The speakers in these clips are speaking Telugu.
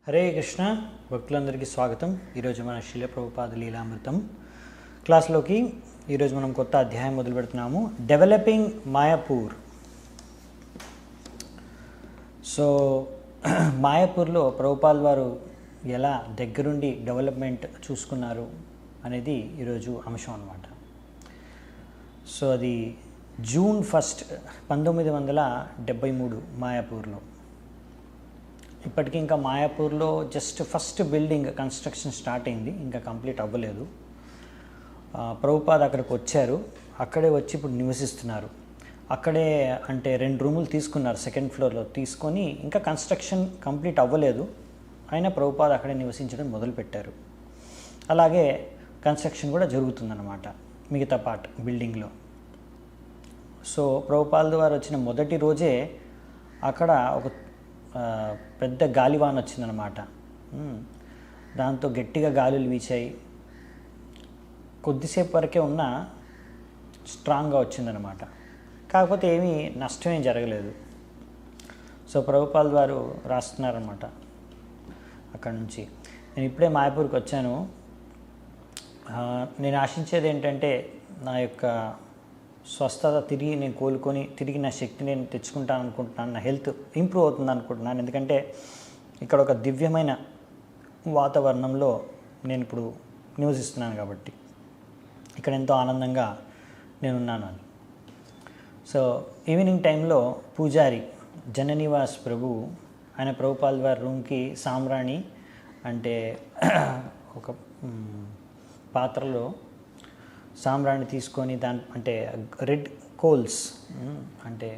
హరే కృష్ణ భక్తులందరికీ స్వాగతం. ఈరోజు మన శిల ప్రభుపాద లీలామృతం క్లాస్లోకి ఈరోజు మనం కొత్త అధ్యాయం మొదలు పెడుతున్నాము. డెవలపింగ్ మాయాపూర్. సో మాయాపూర్లో ప్రభుపాద వారు ఎలా దగ్గరుండి డెవలప్మెంట్ చూసుకున్నారు అనేది ఈరోజు అంశం అన్నమాట. సో అది జూన్ 1, 1973 మాయాపూర్లో. ఇప్పటికీ ఇంకా మాయాపూర్లో just first building construction start అయింది, ఇంకా కంప్లీట్ అవ్వలేదు. ప్రభుపాద అక్కడికి వచ్చారు, అక్కడే వచ్చి ఇప్పుడు నివసిస్తున్నారు. అక్కడే అంటే 2 రూములు తీసుకున్నారు, సెకండ్ ఫ్లోర్లో తీసుకొని ఇంకా కన్స్ట్రక్షన్ కంప్లీట్ అవ్వలేదు. అయినా ప్రభుపాద అక్కడే నివసించడం మొదలుపెట్టారు. అలాగే కన్స్ట్రక్షన్ కూడా జరుగుతుందన్నమాట మిగతా పార్ట్ బిల్డింగ్లో. సో ప్రభుపాద వారు వచ్చిన మొదటి రోజే అక్కడ ఒక పెద్ద గాలివాన వచ్చిందనమాట. దాంతో గట్టిగా గాలులు వీచాయి. కొద్దిసేపు వరకే ఉన్న స్ట్రాంగ్గా వచ్చిందనమాట. కాకపోతే ఏమీ నష్టమేం జరగలేదు. సో ప్రభుపాద వారు రాస్తున్నారనమాట అక్కడి నుంచి. నేను ఇప్పుడే మాయాపూర్కి వచ్చాను. నేను ఆశించేది ఏంటంటే నా యొక్క స్వస్థత తిరిగి నేను కోలుకొని తిరిగి నా శక్తి నేను తెచ్చుకుంటాను అనుకుంటున్నాను, నా హెల్త్ ఇంప్రూవ్ అవుతుంది అనుకుంటున్నాను. ఎందుకంటే ఇక్కడ ఒక దివ్యమైన వాతావరణంలో నేను ఇప్పుడు నివసిస్తున్నాను కాబట్టి, ఇక్కడ ఎంతో ఆనందంగా నేనున్నాను అని. సో ఈవినింగ్ టైంలో పూజారి జననివాస్ ప్రభు ఆయన ప్రభుపాద వారి రూమ్కి సాంబ్రాణి అంటే ఒక పాత్రలో సాంబ్రాణి తీసుకొని అంటే రెడ్ కోల్స్ అంటే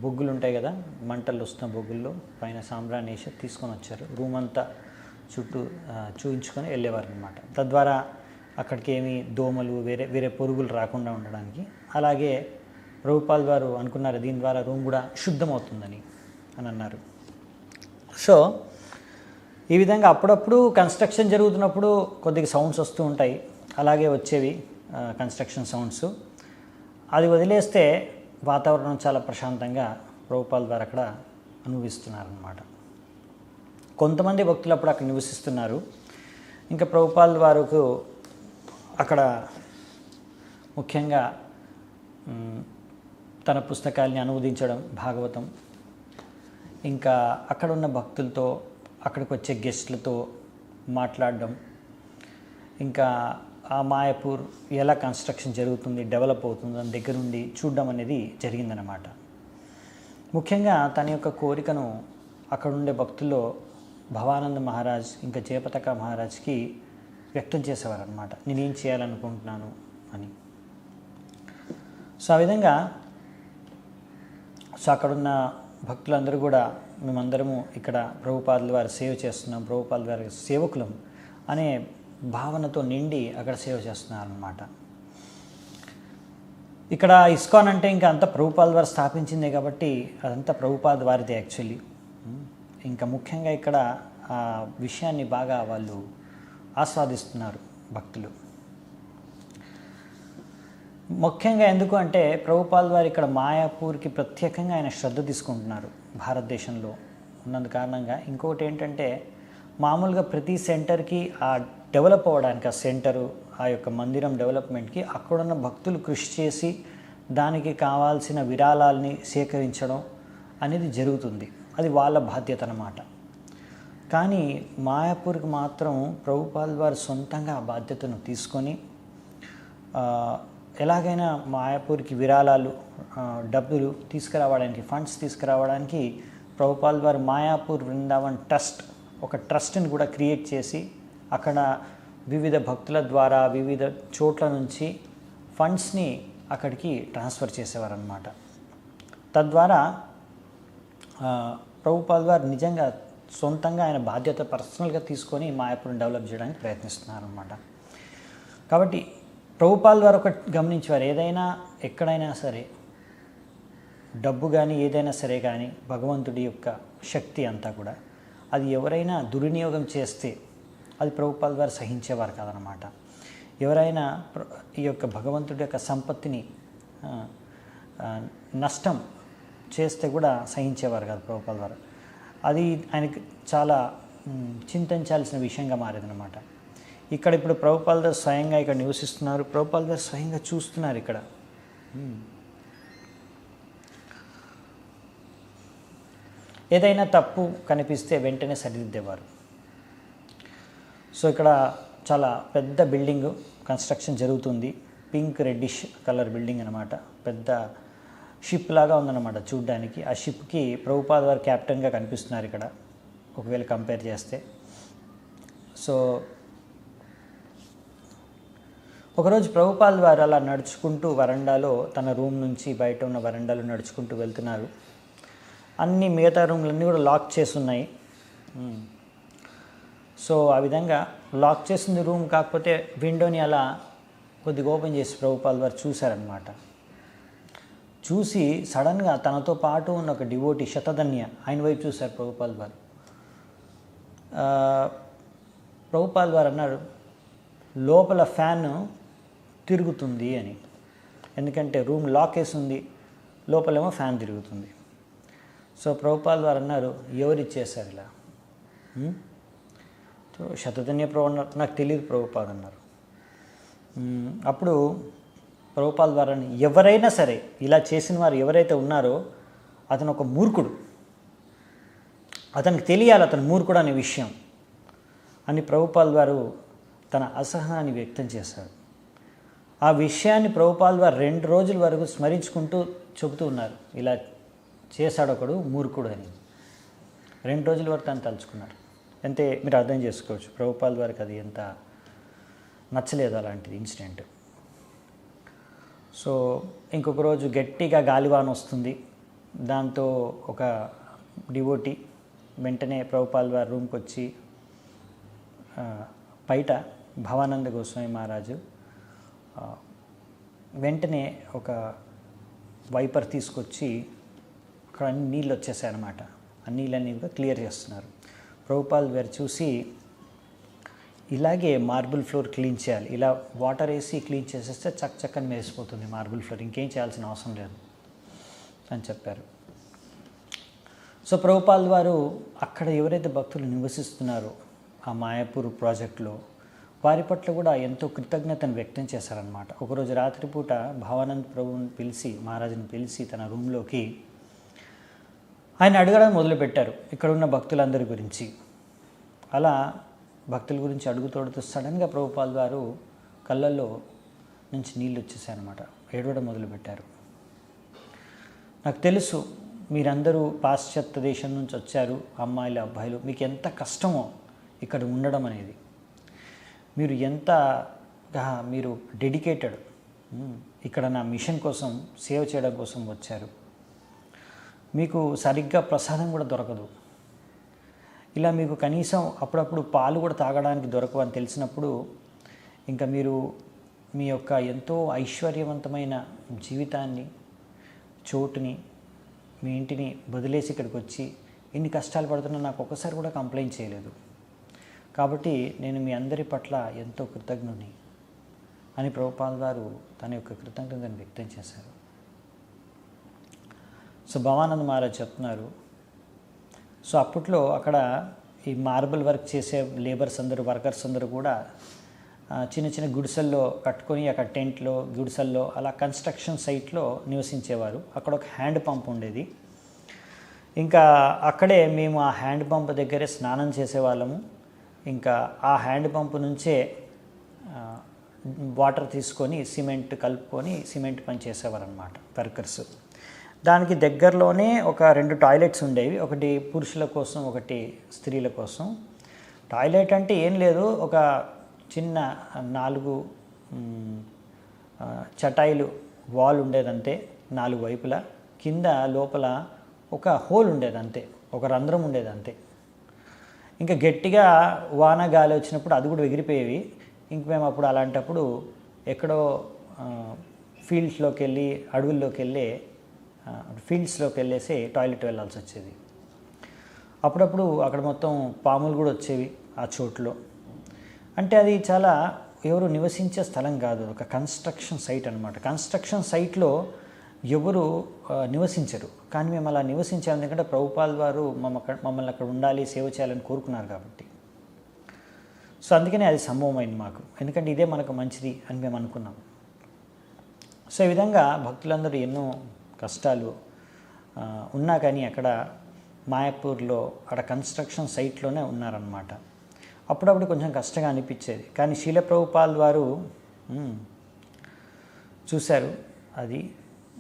బొగ్గులు ఉంటాయి కదా, మంటలు వస్తున్న బొగ్గుల్లో పైన సాంబ్రాణి వేసి తీసుకొని వచ్చారు. రూమ్ అంతా చుట్టూ చూయించుకొని వెళ్ళేవారు అనమాట. తద్వారా అక్కడికి ఏమి దోమలు వేరే పొరుగులు రాకుండా ఉండడానికి. అలాగే ప్రభుపాద వారు అనుకున్నారు దీని ద్వారా రూమ్ కూడా శుద్ధమవుతుందని అని అన్నారు. సో ఈ విధంగా అప్పుడప్పుడు కన్స్ట్రక్షన్ జరుగుతున్నప్పుడు కొద్దిగా సౌండ్స్ వస్తూ ఉంటాయి, అలాగే వచ్చేవి కన్స్ట్రక్షన్ సౌండ్స్. అది వదిలేస్తే వాతావరణం చాలా ప్రశాంతంగా ప్రభుపాద వారు అక్కడ అనుభవిస్తున్నారన్నమాట. కొంతమంది భక్తులు అప్పుడు అక్కడ నివసిస్తున్నారు. ఇంకా ప్రభుపాద వారికి అక్కడ ముఖ్యంగా తన పుస్తకాల్ని అనువదించడం, భాగవతం, ఇంకా అక్కడ ఉన్న భక్తులతో అక్కడికి వచ్చే గెస్ట్లతో మాట్లాడడం, ఇంకా ఆ మాయాపూర్ ఎలా కన్స్ట్రక్షన్ జరుగుతుంది, డెవలప్ అవుతుంది అని దగ్గరుండి చూడడం అనేది జరిగిందనమాట. ముఖ్యంగా తన యొక్క కోరికను అక్కడ ఉండే భక్తుల్లో భవానంద మహారాజ్ ఇంకా జయపతాక మహారాజ్కి వ్యక్తం చేసేవారు అనమాట, నేనేం చేయాలనుకుంటున్నాను అని. సో ఆ విధంగా అక్కడున్న భక్తులందరూ కూడా మేమందరము ఇక్కడ ప్రభుపాదుల వారి సేవ చేస్తున్నాం, ప్రభుపాదుల వారి సేవకులం అనే భావనతో నిండి అక్కడ సేవ చేస్తున్నారన్నమాట. ఇక్కడ ఇస్కాన్ అంటే ఇంకా అంతా ప్రభుపాద వారు స్థాపించిందే కాబట్టి అదంతా ప్రభుపాద వారిదే యాక్చువల్లీ. ఇంకా ముఖ్యంగా ఇక్కడ ఆ విషయాన్ని బాగా వాళ్ళు ఆస్వాదిస్తున్నారు భక్తులు. ముఖ్యంగా ఎందుకు అంటే ప్రభుపాద వారు ఇక్కడ మాయాపూర్కి ప్రత్యేకంగా ఆయన శ్రద్ధ తీసుకుంటున్నారు భారతదేశంలో ఉన్నందు కారణంగా. ఇంకొకటి ఏంటంటే మామూలుగా ప్రతి సెంటర్కి ఆ డెవలప్ అవ్వడానికి, ఆ సెంటరు ఆ యొక్క మందిరం డెవలప్మెంట్కి అక్కడున్న భక్తులు కృషి చేసి దానికి కావాల్సిన విరాళాలని సేకరించడం అనేది జరుగుతుంది. అది వాళ్ళ బాధ్యత అన్నమాట. కానీ మాయాపూర్కి మాత్రం ప్రభుపాద వారు సొంతంగా ఆ బాధ్యతను తీసుకొని ఎలాగైనా మాయాపూర్కి విరాళాలు, డబ్బులు తీసుకురావడానికి, ఫండ్స్ తీసుకురావడానికి ప్రభుపాద వారు మాయాపూర్ వృందావన్ ట్రస్ట్ ఒక ట్రస్ట్ని కూడా క్రియేట్ చేసి అక్కడ వివిధ భక్తుల ద్వారా వివిధ చోట్ల నుంచి ఫండ్స్ని అక్కడికి ట్రాన్స్ఫర్ చేసేవారనమాట. తద్వారా ప్రభుపాద వారు నిజంగా సొంతంగా ఆయన బాధ్యత పర్సనల్గా తీసుకొని మాయాపూర్ని డెవలప్ చేయడానికి ప్రయత్నిస్తున్నారనమాట. కాబట్టి ప్రభుపాద వారు ఒకటి గమనించేవారు, ఏదైనా ఎక్కడైనా సరే డబ్బు కానీ ఏదైనా సరే కానీ భగవంతుడి యొక్క శక్తి అంతా కూడా అది ఎవరైనా దుర్వినియోగం చేస్తే అది ప్రభుపాద వారు సహించేవారు కాదనమాట. ఎవరైనా ఈ యొక్క భగవంతుడి యొక్క సంపత్తిని నష్టం చేస్తే కూడా సహించేవారు కాదు ప్రభుపాద వారు. అది ఆయనకి చాలా చింతించాల్సిన విషయంగా మారేదన్నమాట. ఇక్కడ ఇప్పుడు ప్రభుపాల్ దాస్ స్వయంగా ఇక్కడ నివసిస్తున్నారు, ప్రభుపాల్ దాస్ స్వయంగా చూస్తున్నారు ఇక్కడ. ఏదైనా తప్పు కనిపిస్తే వెంటనే సరిదిద్దేవారు. సో ఇక్కడ చాలా పెద్ద బిల్డింగ్ కన్స్ట్రక్షన్ జరుగుతుంది, పింక్ రెడ్డిష్ కలర్ బిల్డింగ్ అనమాట. పెద్ద షిప్ లాగా ఉందన్నమాట చూడ్డానికి. ఆ షిప్కి ప్రభుపాద్ వారు కెప్టెన్గా కనిపిస్తున్నారు ఇక్కడ ఒకవేళ కంపేర్ చేస్తే. సో ఒకరోజు ప్రభుపాద్ వారు అలా నడుచుకుంటూ వరండాలో, తన రూమ్ నుంచి బయట ఉన్న వరండాలో నడుచుకుంటూ వెళ్తున్నారు. అన్ని మిగతా రూమ్లన్నీ కూడా లాక్ చేసి ఉన్నాయి. సో ఆ విధంగా లాక్ చేసింది రూమ్, కాకపోతే విండోని అలా కొద్దిగా ఓపెన్ చేసి ప్రభుపాద్ వారు చూశారనమాట. చూసి సడన్గా తనతో పాటు ఉన్న ఒక డివోటీ శతధన్య ఆయన వైపు చూశారు ప్రభుపాద్ వారు. ప్రభుపాద్ వారు అన్నారు, లోపల ఫ్యాన్ తిరుగుతుంది అని. ఎందుకంటే రూమ్ లాక్ వేసి ఉంది, లోపలేమో ఫ్యాన్ తిరుగుతుంది. సో ప్రభుపాద్ వారు అన్నారు, ఎవరు ఇచ్చేశారు ఇలా? సో శతధన్య ప్రభు అన్నారు, నాకు తెలియదు ప్రభుపాద్ అన్నారు. అప్పుడు ప్రభుపాద్ వారు ఎవరైనా సరే ఇలా చేసిన వారు ఎవరైతే ఉన్నారో అతను ఒక మూర్ఖుడు, అతనికి తెలియాలి అతను మూర్ఖుడు అనే విషయం అని ప్రభుపాద్ వారు తన అసహనాన్ని వ్యక్తం చేశారు. ఆ విషయాన్ని ప్రభుపాద్ వారు 2 రోజుల వరకు స్మరించుకుంటూ చెబుతూ ఉన్నారు, ఇలా చేశాడు ఒకడు మూర్ఖుడు అని. 2 రోజుల వరకు తను తలుచుకున్నారు. అంతే, మీరు అర్థం చేసుకోవచ్చు ప్రభుపాద్ వారికి అది ఎంత నచ్చలేదు అలాంటిది ఇన్సిడెంట్. సో ఇంకొక రోజు గట్టిగా గాలివాన వస్తుంది. దాంతో ఒక డివోటీ వెంటనే ప్రభుపాద్ వారి రూమ్కి వచ్చి బయట భవానంద గోస్వామి మహారాజు వెంటనే ఒక వైపర్ తీసుకొచ్చి అక్కడ అన్ని నీళ్ళు వచ్చేసాయి అన్నమాట. ఆ నీళ్ళన్నీ కూడా క్లియర్ చేస్తున్నారు. ప్రభుపాద్ వారు చూసి, ఇలాగే మార్బుల్ ఫ్లోర్ క్లీన్ చేయాలి, ఇలా వాటర్ వేసి క్లీన్ చేసేస్తే చక్కని మెరిసిపోతుంది మార్బుల్ ఫ్లోర్, ఇంకేం చేయాల్సిన అవసరం లేదు అని చెప్పారు. సో ప్రభుపాద్ వారు అక్కడ ఎవరైతే భక్తులు నివసిస్తున్నారో ఆ మాయాపూర్ ప్రాజెక్టులో వారి పట్ల కూడా ఎంతో కృతజ్ఞతను వ్యక్తం చేశారనమాట. ఒకరోజు రాత్రిపూట భావానంద్ ప్రభుని పిలిచి, మహారాజుని పిలిచి తన రూమ్లోకి ఆయన అడగడం మొదలుపెట్టారు ఇక్కడ ఉన్న భక్తులందరి గురించి. అలా భక్తుల గురించి అడుగుతోడుతూ సడన్గా ప్రభుపాద్ వారు కళ్ళల్లో నుంచి నీళ్ళు వచ్చేసాయి అనమాట. ఏడవడం మొదలుపెట్టారు. నాకు తెలుసు మీరందరూ పాశ్చాత్య దేశం నుంచి వచ్చారు, అమ్మాయిలు అబ్బాయిలు, మీకు ఎంత కష్టమో ఇక్కడ ఉండడం అనేది, మీరు డెడికేటెడ్, ఇక్కడ నా మిషన్ కోసం సేవ చేయడం కోసం వచ్చారు, మీకు సరిగ్గా ప్రసాదం కూడా దొరకదు, ఇలా మీకు కనీసం అప్పుడప్పుడు పాలు కూడా తాగడానికి దొరకవు అని తెలిసినప్పుడు ఇంకా మీరు మీ యొక్క ఎంతో ఐశ్వర్యవంతమైన జీవితాన్ని, చోటుని, మీ ఇంటిని వదిలేసి ఇక్కడికి వచ్చి ఎన్ని కష్టాలు పడుతున్నా నాకు ఒక్కసారి కూడా కంప్లైంట్ చేయలేదు, కాబట్టి నేను మీ అందరి పట్ల ఎంతో కృతజ్ఞుని అని ప్రభుపాద్ గారు తన యొక్క కృతజ్ఞతను వ్యక్తం చేశారు. సో భవానంద్ మహారాజ్ చెప్తున్నారు, సో అప్పట్లో అక్కడ ఈ మార్బుల్ వర్క్ చేసే లేబర్స్ అందరూ, వర్కర్స్ అందరూ కూడా చిన్న చిన్న గుడిసెల్లో కట్టుకొని అక్కడ టెంట్లో, గుడిసెల్లో అలా కన్స్ట్రక్షన్ సైట్లో నివసించేవారు. అక్కడ ఒక హ్యాండ్ పంప్ ఉండేది. ఇంకా అక్కడే మేము ఆ హ్యాండ్ పంప్ దగ్గరే స్నానం చేసేవాళ్ళము. ఇంకా ఆ హ్యాండ్ పంప్ నుంచే వాటర్ తీసుకొని సిమెంట్ కలుపుకొని సిమెంట్ పని చేసేవారు అన్నమాట వర్కర్స్. దానికి దగ్గరలోనే ఒక 2 టాయిలెట్స్ ఉండేవి, ఒకటి పురుషుల కోసం, ఒకటి స్త్రీల కోసం. టాయిలెట్ అంటే ఏం లేదు, ఒక చిన్న 4 చటాయిలు వాల్ ఉండేదంతే 4 వైపులా, కింద లోపల ఒక హోల్ ఉండేదంతే, ఒక రంధ్రం ఉండేదంతే. ఇంకా గట్టిగా వాన గాలి వచ్చినప్పుడు అది కూడా ఎగిరిపోయేవి. ఇంక మేము అప్పుడు అలాంటప్పుడు ఎక్కడో ఫీల్డ్స్లోకి వెళ్ళి, అడవుల్లోకి వెళ్ళి, ఫీల్డ్స్లోకి వెళ్ళేసి టాయిలెట్ వెళ్ళాల్సి వచ్చేది. అప్పుడప్పుడు అక్కడ మొత్తం పాములు కూడా వచ్చేవి ఆ చోట్లో. అంటే అది చాలా ఎవరు నివసించే స్థలం కాదు, ఒక కన్స్ట్రక్షన్ సైట్ అనమాట. కన్స్ట్రక్షన్ సైట్లో ఎవరు నివసించరు. కానీ మేము అలా నివసించాము, ఎందుకంటే ప్రభుపాల్ వారు మమ్మల్ని అక్కడ ఉండాలి, సేవ చేయాలని కోరుకున్నారు కాబట్టి. సో అందుకనే అది సంభవమైంది మాకు, ఎందుకంటే ఇదే మనకు మంచిది అని మేము అనుకున్నాం. సో ఈ విధంగా భక్తులందరూ ఎన్నో కష్టాలు ఉన్నా కానీ అక్కడ మాయాపూర్లో అక్కడ కన్స్ట్రక్షన్ సైట్లోనే ఉన్నారన్నమాట. అప్పుడప్పుడు కొంచెం కష్టంగా అనిపించేది, కానీ శీల ప్రభుపాల్ వారు చూశారు అది.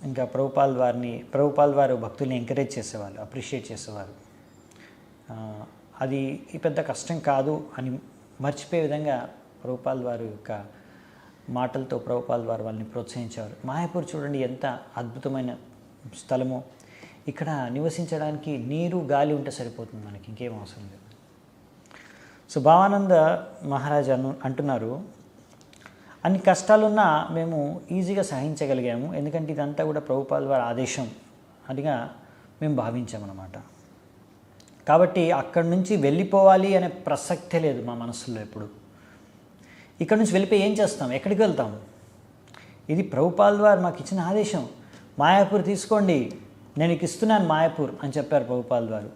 ఇంకా ప్రభుపాల్ వారు భక్తుల్ని ఎంకరేజ్ చేసేవాళ్ళు, అప్రిషియేట్ చేసేవారు. అది ఈ పెద్ద కష్టం కాదు అని మర్చిపోయే విధంగా ప్రభుపాల్ వారు యొక్క మాటలతో ప్రభుపాల్ వారు వాళ్ళని ప్రోత్సహించేవారు. మాయాపూర్ చూడండి ఎంత అద్భుతమైన స్థలము. ఇక్కడ నివసించడానికి నీరు గాలి ఉంటే సరిపోతుంది, మనకి ఇంకేం అవసరం లేదు. సో భావానంద మహారాజ్ అంటున్నారు, అన్ని కష్టాలున్నా మేము ఈజీగా సహించగలిగాము, ఎందుకంటే ఇదంతా కూడా ప్రభుపాల్ వారి ఆదేశం అదిగా మేము భావించామన్నమాట. కాబట్టి అక్కడి నుంచి వెళ్ళిపోవాలి అనే ప్రసక్తే లేదు మా మనసులో ఎప్పుడు. ఇక్కడ నుంచి వెళ్ళిపోయి ఏం చేస్తాం, ఎక్కడికి వెళ్తాం? ఇది ప్రభుపాల్ వారు మాకు ఇచ్చిన ఆదేశం. మాయాపూర్ తీసుకోండి, నేను ఇస్తున్నాను మాయాపూర్ అని చెప్పారు ప్రభుపాల్ వారు.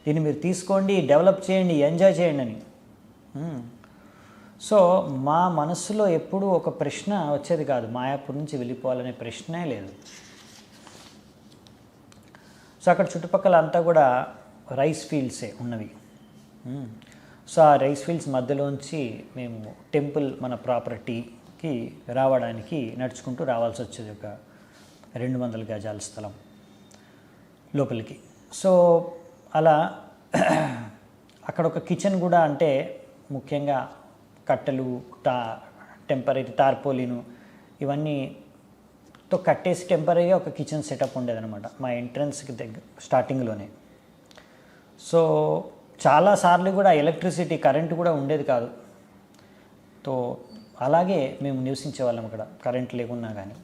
దీన్ని మీరు తీసుకోండి, డెవలప్ చేయండి, ఎంజాయ్ చేయండి అని. సో మా మనస్సులో ఎప్పుడూ ఒక ప్రశ్న వచ్చేది కాదు, మాయాపూర్ నుంచి వెళ్ళిపోవాలనే ప్రశ్నే లేదు. సో అక్కడ చుట్టుపక్కల అంతా కూడా రైస్ ఫీల్డ్సే ఉన్నవి. సో ఆ రైస్ ఫీల్డ్స్ మధ్యలోంచి మేము టెంపుల్ మన ప్రాపర్టీకి రావడానికి నడుచుకుంటూ రావాల్సి వచ్చేది, ఒక 200 గజాల స్థలం లోపలికి. సో అలా అక్కడ ఒక కిచెన్ కూడా, అంటే ముఖ్యంగా కట్టెలు, టెంపరీ టార్పోలిను ఇవన్నీతో కట్టేసి టెంపరీగా ఒక కిచెన్ సెటప్ ఉండేదన్నమాట మా ఎంట్రన్స్కి స్టార్టింగ్లోనే. సో చాలాసార్లు కూడా ఎలక్ట్రిసిటీ, కరెంటు కూడా ఉండేది కాదు. సో అలాగే మేము నివసించే వాళ్ళం అక్కడ, కరెంట్ లేకున్నా కానీ,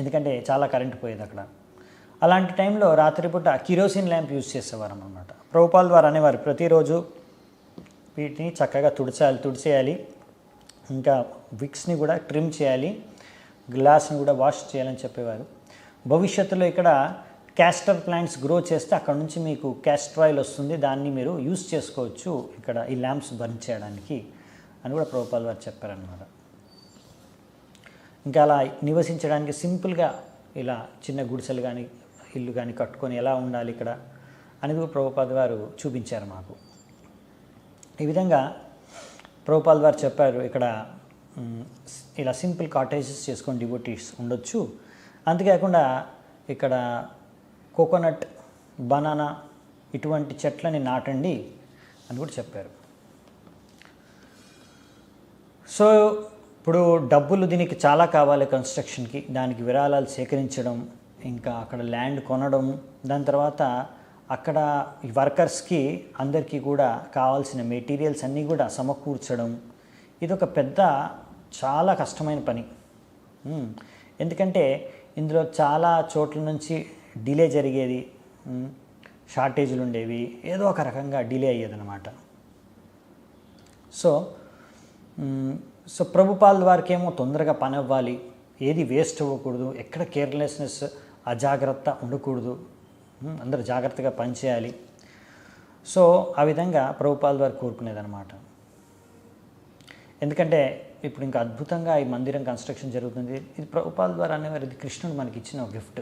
ఎందుకంటే చాలా కరెంటు పోయేది అక్కడ. అలాంటి టైంలో రాత్రిపూట కిరోసిన్ ల్యాంప్ యూజ్ చేసేవారం అన్నమాట. ప్రభుపాల్ వారు అనేవారు, ప్రతిరోజు వీటిని చక్కగా తుడిచేయాలి, ఇంకా విక్స్ని కూడా ట్రిమ్ చేయాలి, గ్లాస్ని కూడా వాష్ చేయాలని చెప్పేవారు. భవిష్యత్తులో ఇక్కడ క్యాస్టర్ ప్లాంట్స్ గ్రో చేస్తే అక్కడ నుంచి మీకు క్యాస్టర్ ఆయిల్ వస్తుంది, దాన్ని మీరు యూజ్ చేసుకోవచ్చు ఇక్కడ ఈ ల్యాంప్స్ బర్న్ చేయడానికి అని కూడా ప్రభుపాల్ వారు చెప్పారన్నమాట. ఇంకా అలా నివసించడానికి సింపుల్గా ఇలా చిన్న గుడిసెలు కానీ ఇల్లు కానీ కట్టుకొని ఎలా ఉండాలి ఇక్కడ అనేది కూడా ప్రభుపాల్ వారు చూపించారు మాకు. ఈ విధంగా ప్రభుపాల్ వారు చెప్పారు, ఇక్కడ ఇలా సింపుల్ కాటేజెస్ చేసుకొని డివోటీస్ ఉండొచ్చు, అంతేకాకుండా ఇక్కడ కోకోనట్, బనానా ఇటువంటి చెట్లని నాటండి అని కూడా చెప్పారు. సో ఇప్పుడు డబ్బులు దీనికి చాలా కావాలి కన్స్ట్రక్షన్కి, దానికి విరాళాలు సేకరించడం, ఇంకా అక్కడ ల్యాండ్ కొనడం, దాని తర్వాత అక్కడ ఈ వర్కర్స్కి అందరికీ కూడా కావాల్సిన మెటీరియల్స్ అన్నీ కూడా సమకూర్చడం, ఇదొక పెద్ద చాలా కష్టమైన పని. ఎందుకంటే ఇందులో చాలా చోట్ల నుంచి డిలే జరిగేది, షార్టేజీలు ఉండేవి, ఏదో ఒక రకంగా డిలే అయ్యేదన్నమాట. సో ప్రభుపాల్ వారికి ఏమో తొందరగా పని అవ్వాలి, ఏది వేస్ట్ అవ్వకూడదు, ఎక్కడ కేర్లెస్నెస్, అజాగ్రత్త ఉండకూడదు, అందరూ జాగ్రత్తగా పనిచేయాలి. సో ఆ విధంగా ప్రభుపాల్ వారు కోరుకునేదన్నమాట. ఎందుకంటే ఇప్పుడు ఇంకా అద్భుతంగా ఈ మందిరం కన్స్ట్రక్షన్ జరుగుతుంది. ఇది ప్రభుపాల్ వారు అనేవారు, ఇది కృష్ణుడు మనకి ఇచ్చిన ఒక గిఫ్ట్.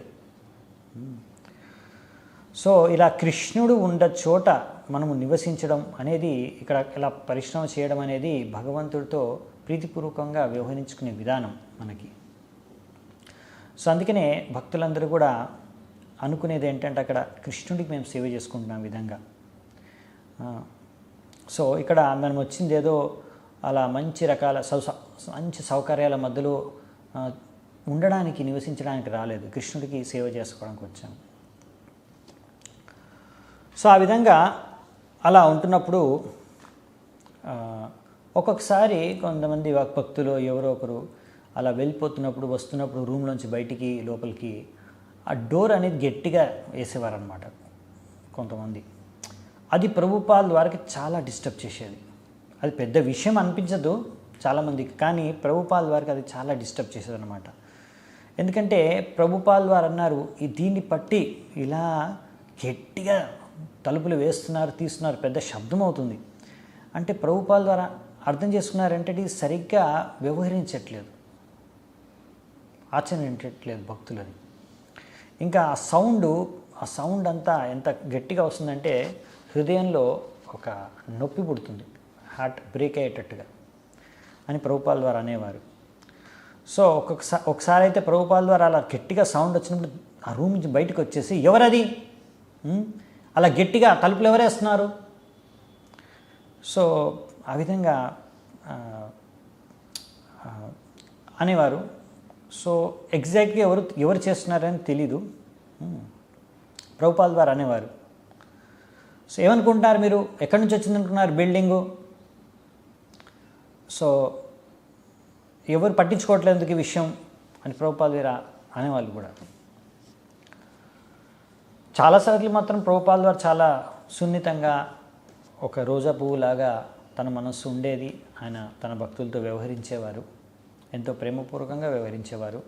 సో ఇలా కృష్ణుడు ఉన్న చోట మనము నివసించడం అనేది, ఇక్కడ ఇలా పరిశ్రమ చేయడం అనేది భగవంతుడితో ప్రీతిపూర్వకంగా వ్యవహరించుకునే విధానం మనకి. సో అందుకనే భక్తులందరూ కూడా అనుకునేది ఏంటంటే అక్కడ కృష్ణుడికి మేము సేవ చేసుకుంటున్నాం విధంగా. సో ఇక్కడ మనం వచ్చింది ఏదో అలా మంచి రకాల మంచి సౌకర్యాల మధ్యలో ఉండడానికి, నివసించడానికి రాలేదు, కృష్ణుడికి సేవ చేసుకోవడానికి వచ్చాము. సో ఆ విధంగా అలా ఉంటున్నప్పుడు ఒక్కొక్కసారి కొంతమంది భక్తులు ఎవరో ఒకరు అలా వెళ్ళిపోతున్నప్పుడు, వస్తున్నప్పుడు రూమ్లోంచి బయటికి లోపలికి ఆ డోర్ అనేది గట్టిగా వేసేవారనమాట కొంతమంది. అది ప్రభుపాల్ వారికి చాలా డిస్టర్బ్ చేసేది. అది పెద్ద విషయం అనిపించదు చాలామందికి, కానీ ప్రభుపాల్ వారికి అది చాలా డిస్టర్బ్ చేసేది అనమాట. ఎందుకంటే ప్రభుపాల్ వారు అన్నారు, దీన్ని పట్టి ఇలా గట్టిగా తలుపులు వేస్తున్నారు, తీస్తున్నారు, పెద్ద శబ్దం అవుతుంది అంటే ప్రభుపాల్ ద్వారా అర్థం చేసుకున్నారంటే ఇది సరిగ్గా వ్యవహరించట్లేదు, ఆచరించట్లేదు భక్తులని. ఇంకా ఆ సౌండ్ అంతా ఎంత గట్టిగా వస్తుందంటే హృదయంలో ఒక నొప్పి పుడుతుంది, హార్ట్ బ్రేక్ అయ్యేటట్టుగా అని ప్రభుపాల్ ద్వారా అనేవారు. సో ఒకసారి అయితే ప్రభుపాల్ ద్వారా అలా గట్టిగా సౌండ్ వచ్చినప్పుడు ఆ రూమ్ నుంచి బయటకు వచ్చేసి, ఎవరది, అలా గట్టిగా తలుపులు ఎవరేస్తున్నారు? సో ఆ విధంగా అనేవారు. సో ఎగ్జాక్ట్గా ఎవరు చేస్తున్నారని తెలీదు. ప్రభుపాల్ ద్వారా అనేవారు. సో ఏమనుకుంటున్నారు మీరు, ఎక్కడి నుంచి వచ్చిందనుకున్నారు బిల్డింగు? సో ఎవరు పట్టించుకోవట్లేదు ఎందుకు ఈ విషయం అని ప్రభుపాల్ ద్వారా అనేవాళ్ళు కూడా. చాలాసార్లు మాత్రం ప్రభుపాల్ వారు చాలా సున్నితంగా ఒక రోజా పువ్వులాగా తన మనస్సు ఉండేది. ఆయన తన భక్తులతో వ్యవహరించేవారు, ఎంతో ప్రేమపూర్వకంగా వ్యవహరించేవారు.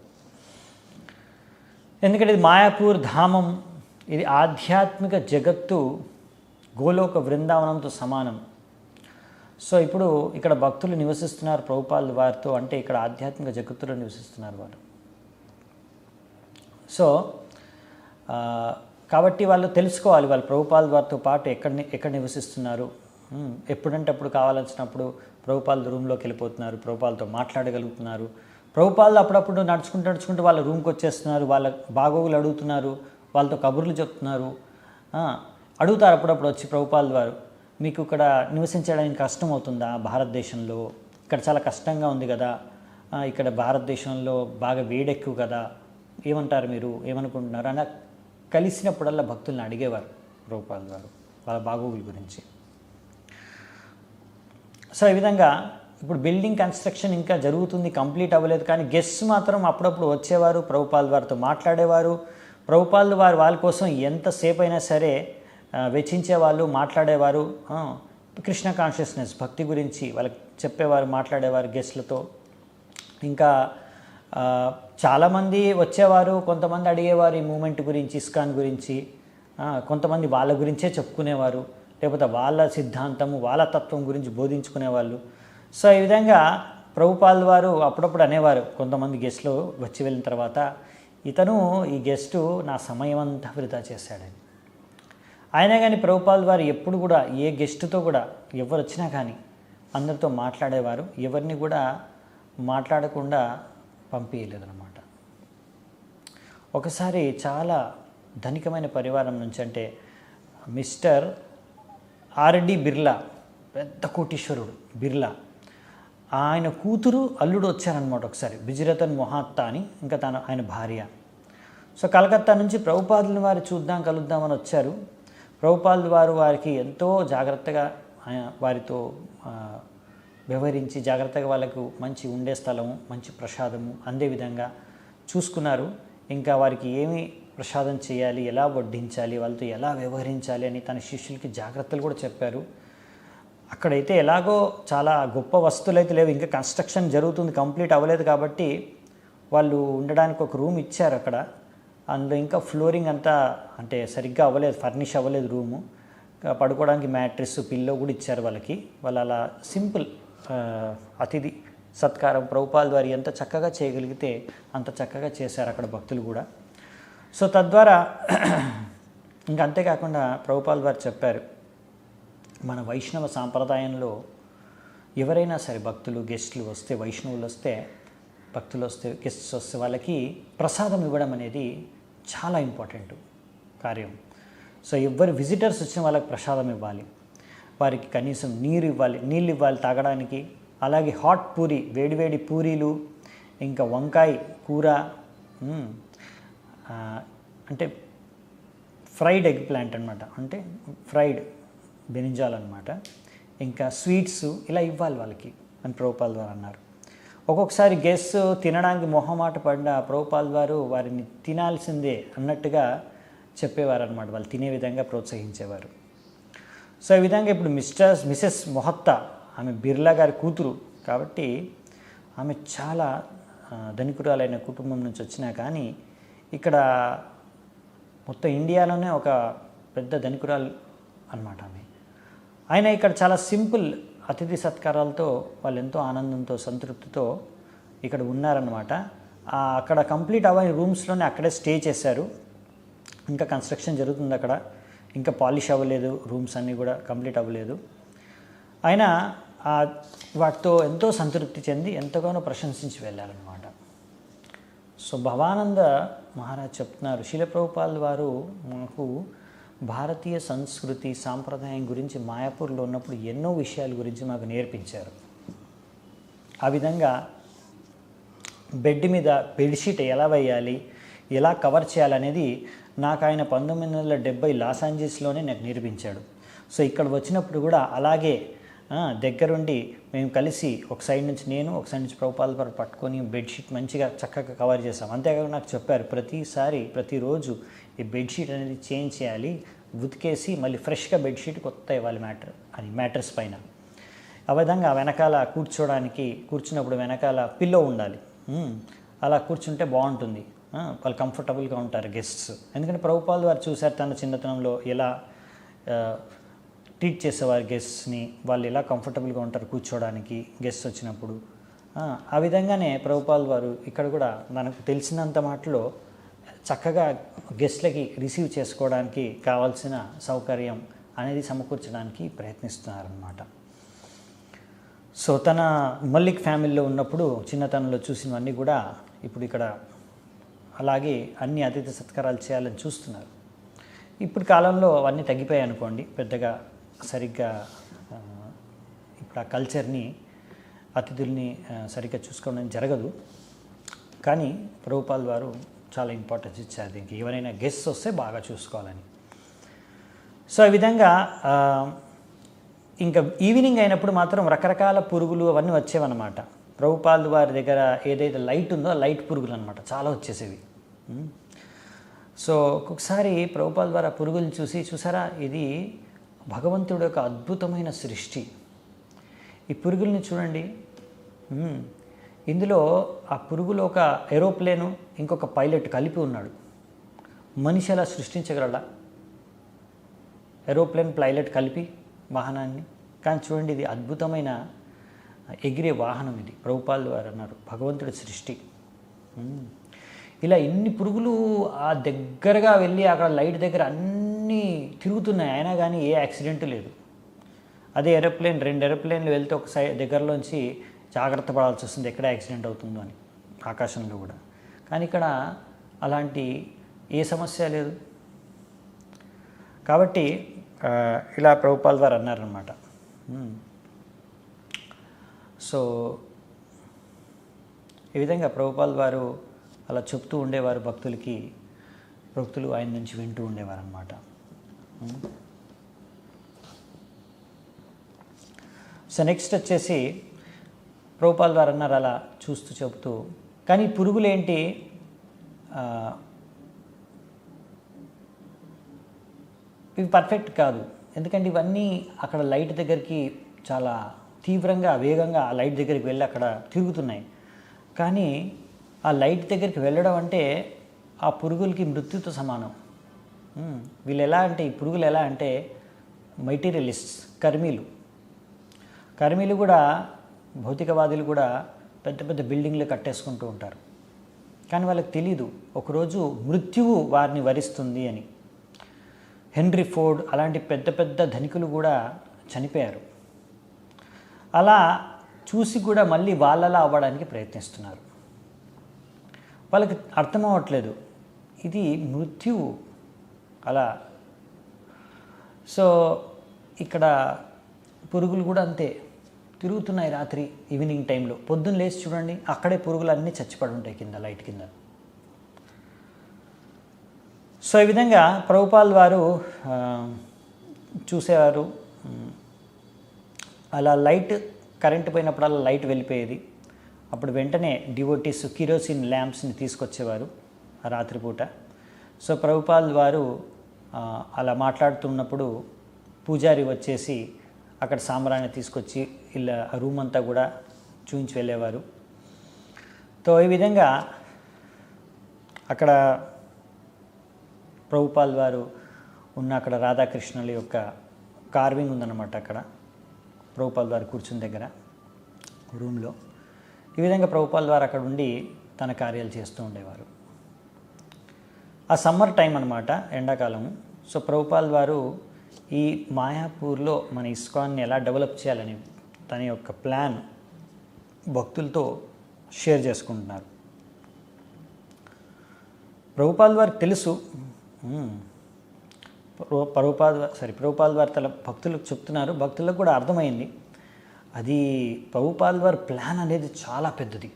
ఎందుకంటే ఇది మాయాపూర్ ధామం, ఇది ఆధ్యాత్మిక జగత్తు గోలోక బృందావనంతో సమానం. సో ఇప్పుడు ఇక్కడ భక్తులు నివసిస్తున్నారు ప్రభుపాల్ వారితో, అంటే ఇక్కడ ఆధ్యాత్మిక జగత్తులో నివసిస్తున్నారు వారు. సో కాబట్టి వాళ్ళు తెలుసుకోవాలి, వాళ్ళు ప్రభుపాల్ వారితో పాటు ఎక్కడ నివసిస్తున్నారు. ఎప్పుడంటే అప్పుడు కావాల్సినప్పుడు ప్రభుపాల్ రూమ్లోకి వెళ్ళిపోతున్నారు, ప్రభుపాల్తో మాట్లాడగలుగుతున్నారు. ప్రభుపాల్ అప్పుడప్పుడు నడుచుకుంటూ వాళ్ళ రూమ్కి వచ్చేస్తున్నారు, వాళ్ళ బాగోగులు అడుగుతున్నారు, వాళ్ళతో కబుర్లు చెప్తున్నారు. అడుగుతారు అప్పుడప్పుడు వచ్చి ప్రభుపాల్ వారు, మీకు ఇక్కడ నివసించడానికి కష్టం అవుతుందా భారతదేశంలో? ఇక్కడ చాలా కష్టంగా ఉంది కదా, ఇక్కడ భారతదేశంలో బాగా వేడెక్కువ కదా, ఏమంటారు మీరు, ఏమనుకుంటున్నారు అని కలిసినప్పుడల్లా భక్తుల్ని అడిగేవారు ప్రభుపాల్ వారు వాళ్ళ బాగోగుల గురించి. సో ఈ విధంగా ఇప్పుడు బిల్డింగ్ కన్స్ట్రక్షన్ ఇంకా జరుగుతుంది, కంప్లీట్ అవ్వలేదు, కానీ గెస్ట్స్ మాత్రం అప్పుడప్పుడు వచ్చేవారు, ప్రభుపాల్ వారితో మాట్లాడేవారు. ప్రభుపాల్ వారు వాళ్ళ కోసం ఎంతసేపు అయినా సరే వెచ్చించేవాళ్ళు, మాట్లాడేవారు. కృష్ణ కాన్షియస్నెస్, భక్తి గురించి వాళ్ళకి చెప్పేవారు, మాట్లాడేవారు గెస్ట్లతో. ఇంకా చాలామంది వచ్చేవారు, కొంతమంది అడిగేవారు ఈ మూమెంట్ గురించి, ఇస్కాన్ గురించి, కొంతమంది వాళ్ళ గురించే చెప్పుకునేవారు, లేకపోతే వాళ్ళ సిద్ధాంతము, వాళ్ళ తత్వం గురించి బోధించుకునేవాళ్ళు. సో ఈ విధంగా ప్రభుపాల్ వారు అప్పుడప్పుడు అనేవారు కొంతమంది గెస్ట్లు వచ్చి వెళ్ళిన తర్వాత, ఈ గెస్టు నా సమయం అంతా వృధా చేశాడని. అయినా కానీ ప్రభుపాల్ వారు ఎప్పుడు కూడా ఏ గెస్టుతో కూడా ఎవరు వచ్చినా కానీ అందరితో మాట్లాడేవారు, ఎవరిని కూడా మాట్లాడకుండా పంపించలేదన్నమాట. ఒకసారి చాలా ధనికమైన పరివారం నుంచి, అంటే మిస్టర్ ఆర్డి బిర్లా, పెద్ద కోటీశ్వరుడు బిర్లా, ఆయన కూతురు అల్లుడు వచ్చారనమాట ఒకసారి, బిజిరతన్ మొహాత్తా అని, ఇంకా ఆయన భార్య. సో కలకత్తా నుంచి ప్రభుపాదుల వారు కలుద్దామని వచ్చారు. ప్రభుపాల్ వారు వారికి ఎంతో జాగ్రత్తగా వారితో వ్యవహరించి, జాగ్రత్తగా వాళ్ళకు మంచి ఉండే స్థలము, మంచి ప్రసాదము అందే విధంగా చూసుకున్నారు. ఇంకా వారికి ఏమి ప్రసాదం చేయాలి, ఎలా వడ్డించాలి, వాళ్ళతో ఎలా వ్యవహరించాలి అని తన శిష్యులకి జాగ్రత్తలు కూడా చెప్పారు. అక్కడైతే ఎలాగో చాలా గొప్ప వస్తువులు అయితే లేవు, ఇంకా కన్స్ట్రక్షన్ జరుగుతుంది, కంప్లీట్ అవ్వలేదు కాబట్టి వాళ్ళు ఉండడానికి ఒక రూమ్ ఇచ్చారు అక్కడ. అందులో ఇంకా ఫ్లోరింగ్ అంతా అంటే సరిగ్గా అవ్వలేదు, ఫర్నిష్ అవ్వలేదు రూము. పడుకోవడానికి మ్యాట్రెస్, పిల్లో కూడా ఇచ్చారు వాళ్ళకి. వాళ్ళు అలా సింపుల్ అతిథి సత్కారం ప్రభుపాల్ వారు ఎంత చక్కగా చేయగలిగితే అంత చక్కగా చేశారు అక్కడ భక్తులు కూడా. సో తద్వారా ఇంకా అంతేకాకుండా ప్రభుపాల్ వారు చెప్పారు, మన వైష్ణవ సాంప్రదాయంలో ఎవరైనా సరే గెస్టులు వస్తే, వైష్ణవులు వస్తే, భక్తులు వస్తే, గెస్ట్స్ వస్తే వాళ్ళకి ప్రసాదం ఇవ్వడం అనేది చాలా ఇంపార్టెంట్ కార్యం. సో ఎవరు విజిటర్స్ వచ్చిన వాళ్ళకి ప్రసాదం ఇవ్వాలి, వారికి కనీసం నీళ్ళు ఇవ్వాలి తాగడానికి. అలాగే హాట్ పూరి, వేడివేడి పూరీలు, ఇంకా వంకాయ కూర, అంటే ఫ్రైడ్ ఎగ్ ప్లాంట్ అనమాట, అంటే ఫ్రైడ్ బెనింజాల్ అనమాట, ఇంకా స్వీట్స్ ఇలా ఇవ్వాలి వాళ్ళకి అని ప్రభుపాల్ వారు అన్నారు. ఒక్కొక్కసారి గెస్ట్ తినడానికి మొహమాట పడిన ప్రభుపాల్ వారు వారిని తినాల్సిందే అన్నట్టుగా చెప్పేవారు అనమాట, వాళ్ళు తినే విధంగా ప్రోత్సహించేవారు. సో ఈ విధంగా ఇప్పుడు మిసెస్ మొహత్తా, ఆమె బిర్లా గారి కూతురు కాబట్టి ఆమె చాలా ధనికురాలైన కుటుంబం నుంచి వచ్చినా కానీ ఇక్కడ మొత్తం ఇండియాలోనే ఒక పెద్ద ధనికురాలు అన్నమాట ఆమె. ఆయన ఇక్కడ చాలా సింపుల్ అతిథి సత్కారాలతో వాళ్ళు ఎంతో ఆనందంతో సంతృప్తితో ఇక్కడ ఉన్నారన్నమాట. అక్కడ కంప్లీట్ అవ్వని రూమ్స్లోనే అక్కడే స్టే చేశారు. ఇంకా కన్స్ట్రక్షన్ జరుగుతుంది అక్కడ, ఇంకా పాలిష్ అవ్వలేదు, రూమ్స్ అన్నీ కూడా కంప్లీట్ అవ్వలేదు. ఆయన వాటితో ఎంతో సంతృప్తి చెంది ఎంతగానో ప్రశంసించి వెళ్ళారన్నమాట. సో భవానంద మహారాజ్ చెప్తున్నారు, శీల ప్రభుపాల్ వారు మాకు భారతీయ సంస్కృతి సాంప్రదాయం గురించి మాయాపూర్లో ఉన్నప్పుడు ఎన్నో విషయాల గురించి మాకు నేర్పించారు. ఆ విధంగా బెడ్ మీద బెడ్షీట్ ఎలా వేయాలి, ఎలా కవర్ చేయాలనేది నాకు ఆయన 1970 లాస్ ఏంజల్స్లోనే నాకు నేర్పించాడు. సో ఇక్కడ వచ్చినప్పుడు కూడా అలాగే దగ్గరుండి మేము కలిసి ఒక సైడ్ నుంచి నేను, ఒక సైడ్ నుంచి ప్రభుపాల్ వారు పట్టుకొని బెడ్షీట్ మంచిగా చక్కగా కవర్ చేసాం. అంతేకాకుండా నాకు చెప్పారు, ప్రతిరోజు ఈ బెడ్షీట్ అనేది చేంజ్ చేయాలి, ఉతికేసి మళ్ళీ ఫ్రెష్గా బెడ్షీట్ కొత్త ఇవ్వాలి మ్యాట్రెస్ పైన. ఆ విధంగా వెనకాల కూర్చున్నప్పుడు వెనకాల పిల్లో ఉండాలి, అలా కూర్చుంటే బాగుంటుంది, వాళ్ళు కంఫర్టబుల్గా ఉంటారు గెస్ట్స్. ఎందుకంటే ప్రభుపాల్ వారు చూశారు తన చిన్నతనంలో ఎలా ట్రీట్ చేసేవారు గెస్ట్స్ని, వాళ్ళు ఎలా కంఫర్టబుల్గా ఉంటారు కూర్చోవడానికి గెస్ట్స్ వచ్చినప్పుడు. ఆ విధంగానే ప్రభుపాల్ వారు ఇక్కడ కూడా మనకు తెలిసినంత మాటలో చక్కగా గెస్ట్లకి రిసీవ్ చేసుకోవడానికి కావాల్సిన సౌకర్యం అనేది సమకూర్చడానికి ప్రయత్నిస్తున్నారన్నమాట. సో తన మల్లిక్ ఫ్యామిలీలో ఉన్నప్పుడు చిన్నతనంలో చూసినవన్నీ కూడా ఇప్పుడు ఇక్కడ అలాగే అన్ని అతిథి సత్కారాలు చేయాలని చూస్తున్నారు. ఇప్పుడు కాలంలో అవన్నీ తగ్గిపోయాయి అనుకోండి, పెద్దగా సరిగ్గా ఇప్పుడు ఆ కల్చర్ని అతిథుల్ని సరిగ్గా చూసుకోవడం జరగదు. కానీ ప్రభుపాల్ వారు చాలా ఇంపార్టెన్స్ ఇచ్చారు దీనికి, ఎవరైనా గెస్ట్స్ వస్తే బాగా చూసుకోవాలని. సో ఈ విధంగా ఇంకా ఈవినింగ్ అయినప్పుడు మాత్రం రకరకాల పురుగులు అవన్నీ వచ్చేవన్నమాట. ప్రభుపాల్ వారి దగ్గర ఏదైతే లైట్ ఉందో లైట్ పురుగులు అనమాట చాలా వచ్చేసేవి. సో ఒక్కొక్కసారి ప్రభుపాల్ వారు ఆ పురుగులు చూసారా, ఇది భగవంతుడు యొక్క అద్భుతమైన సృష్టి. ఈ పురుగుల్ని చూడండి, ఇందులో ఆ పురుగులో ఒక ఏరోప్లేను ఇంకొక పైలట్ కలిపి ఉన్నాడు. మనిషి అలా సృష్టించగలడా? ఏరోప్లేన్ పైలట్ కలిపి వాహనాన్ని. కానీ చూడండి, ఇది అద్భుతమైన ఎగిరే వాహనం. ఇది ప్రభుపాల్ వారు అన్నారు భగవంతుడి సృష్టి. ఇలా ఇన్ని పురుగులు ఆ దగ్గరగా వెళ్ళి అక్కడ లైట్ దగ్గర అన్నీ తిరుగుతున్నాయి, అయినా కానీ ఏ యాక్సిడెంట్ లేదు. అదే ఏరోప్లేన్ 2 ఏరోప్లేన్లు వెళ్తే ఒక దగ్గరలోంచి జాగ్రత్త పడాల్సి వస్తుంది ఎక్కడ యాక్సిడెంట్ అవుతుందో అని, ఆకాశంలో కూడా. కానీ ఇక్కడ అలాంటి ఏ సమస్య లేదు. కాబట్టి ఇలా ప్రభుపాల్ వారు అన్నారన్నమాట. సో ఈ విధంగా ప్రభుపాల్ వారు అలా చెప్తూ ఉండేవారు భక్తులు ఆయన నుంచి వింటూ ఉండేవారు అన్నమాట. సో నెక్స్ట్ వచ్చేసి ప్రభుపాల్ వారు అన్నారు అలా చూస్తూ చెబుతూ, కానీ పురుగులేంటి, ఇవి పర్ఫెక్ట్ కాదు. ఎందుకంటే ఇవన్నీ అక్కడ లైట్ దగ్గరికి చాలా తీవ్రంగా వేగంగా ఆ లైట్ దగ్గరికి వెళ్ళి అక్కడ తిరుగుతున్నాయి. కానీ ఆ లైట్ దగ్గరికి వెళ్ళడం అంటే ఆ పురుగులకి మృత్యుతో సమానం. వీళ్ళు ఎలా అంటే, ఈ పురుగులు ఎలా అంటే మెటీరియలిస్ట్స్, కర్మీలు కూడా, భౌతికవాదులు కూడా పెద్ద పెద్ద బిల్డింగ్లు కట్టేసుకుంటూ ఉంటారు. కానీ వాళ్ళకి తెలీదు ఒకరోజు మృత్యువు వారిని వరిస్తుంది అని. హెన్రీ ఫోర్డ్ అలాంటి పెద్ద పెద్ద ధనికులు కూడా చనిపోయారు. అలా చూసి కూడా మళ్ళీ వాళ్ళలా అవ్వడానికి ప్రయత్నిస్తున్నారు. వాళ్ళకి అర్థం అవ్వట్లేదు ఇది మృత్యువు అలా. సో ఇక్కడ పురుగులు కూడా అంతే తిరుగుతున్నాయి రాత్రి ఈవినింగ్ టైంలో. పొద్దున్న లేచి చూడండి, అక్కడే పురుగులు అన్నీ చచ్చిపడి ఉంటాయి కింద, లైట్ కింద. సో ఈ విధంగా ప్రభుపాల్ వారు చూసేవారు. అలా లైట్ కరెంటు పోయినప్పుడు లైట్ వెళ్ళిపోయేది. అప్పుడు వెంటనే డివోటీస్ కిరోసిన్ ల్యాంప్స్ని తీసుకొచ్చేవారు ఆ రాత్రిపూట. సో ప్రభుపాల్ వారు అలా మాట్లాడుతున్నప్పుడు పూజారి వచ్చేసి అక్కడ సాంబ్రాన్ని తీసుకొచ్చి ఇలా రూమ్ అంతా కూడా చూయించి వెళ్ళేవారు. తో ఈ విధంగా అక్కడ ప్రభుపాల్ వారు ఉన్న అక్కడ రాధాకృష్ణుల యొక్క కార్వింగ్ ఉందన్నమాట. అక్కడ ప్రభుపాల్ వారు కూర్చున్న దగ్గర రూమ్లో ఈ విధంగా ప్రభుపాల్ వారు అక్కడ ఉండి తన కార్యాలు చేస్తూ ఉండేవారు. ఆ సమ్మర్ టైం అన్నమాట, ఎండాకాలం. సో ప్రభుపాల్ వారు ఈ మాయాపూర్లో మన ఇస్కాన్ని ఎలా డెవలప్ చేయాలని తన యొక్క ప్లాన్ భక్తులతో షేర్ చేసుకుంటున్నారు. ప్రభుపాల్ వారికి తెలుసు, ప్రభుపాల్ వారు తన భక్తులకు చెప్తున్నారు, భక్తులకు కూడా అర్థమైంది. అది ప్రభుపాల్ వారి ప్లాన్ అనేది చాలా పెద్దది.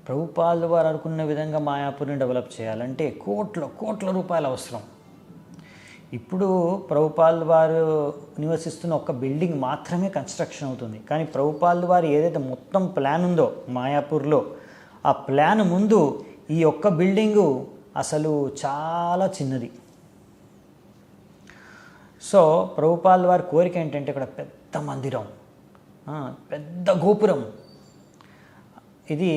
ప్రభుపాల్ వారు అనుకున్న విధంగా మాయాపూర్ని డెవలప్ చేయాలంటే కోట్ల రూపాయలు అవసరం. ఇప్పుడు ప్రభుపాల్ వారు నివసిస్తున్న ఒక బిల్డింగ్ మాత్రమే కన్స్ట్రక్షన్ అవుతుంది. కానీ ప్రభుపాల్ వారు ఏదైతే మొత్తం ప్లాన్ ఉందో మాయాపూర్లో, ఆ ప్లాన్ ముందు ఈ ఒక్క బిల్డింగు అసలు చాలా చిన్నది. సో ప్రభుపాల్ వారి కోరిక ఏంటంటే ఇక్కడ పెద్ద మందిరం, పెద్ద గోపురం, ఇది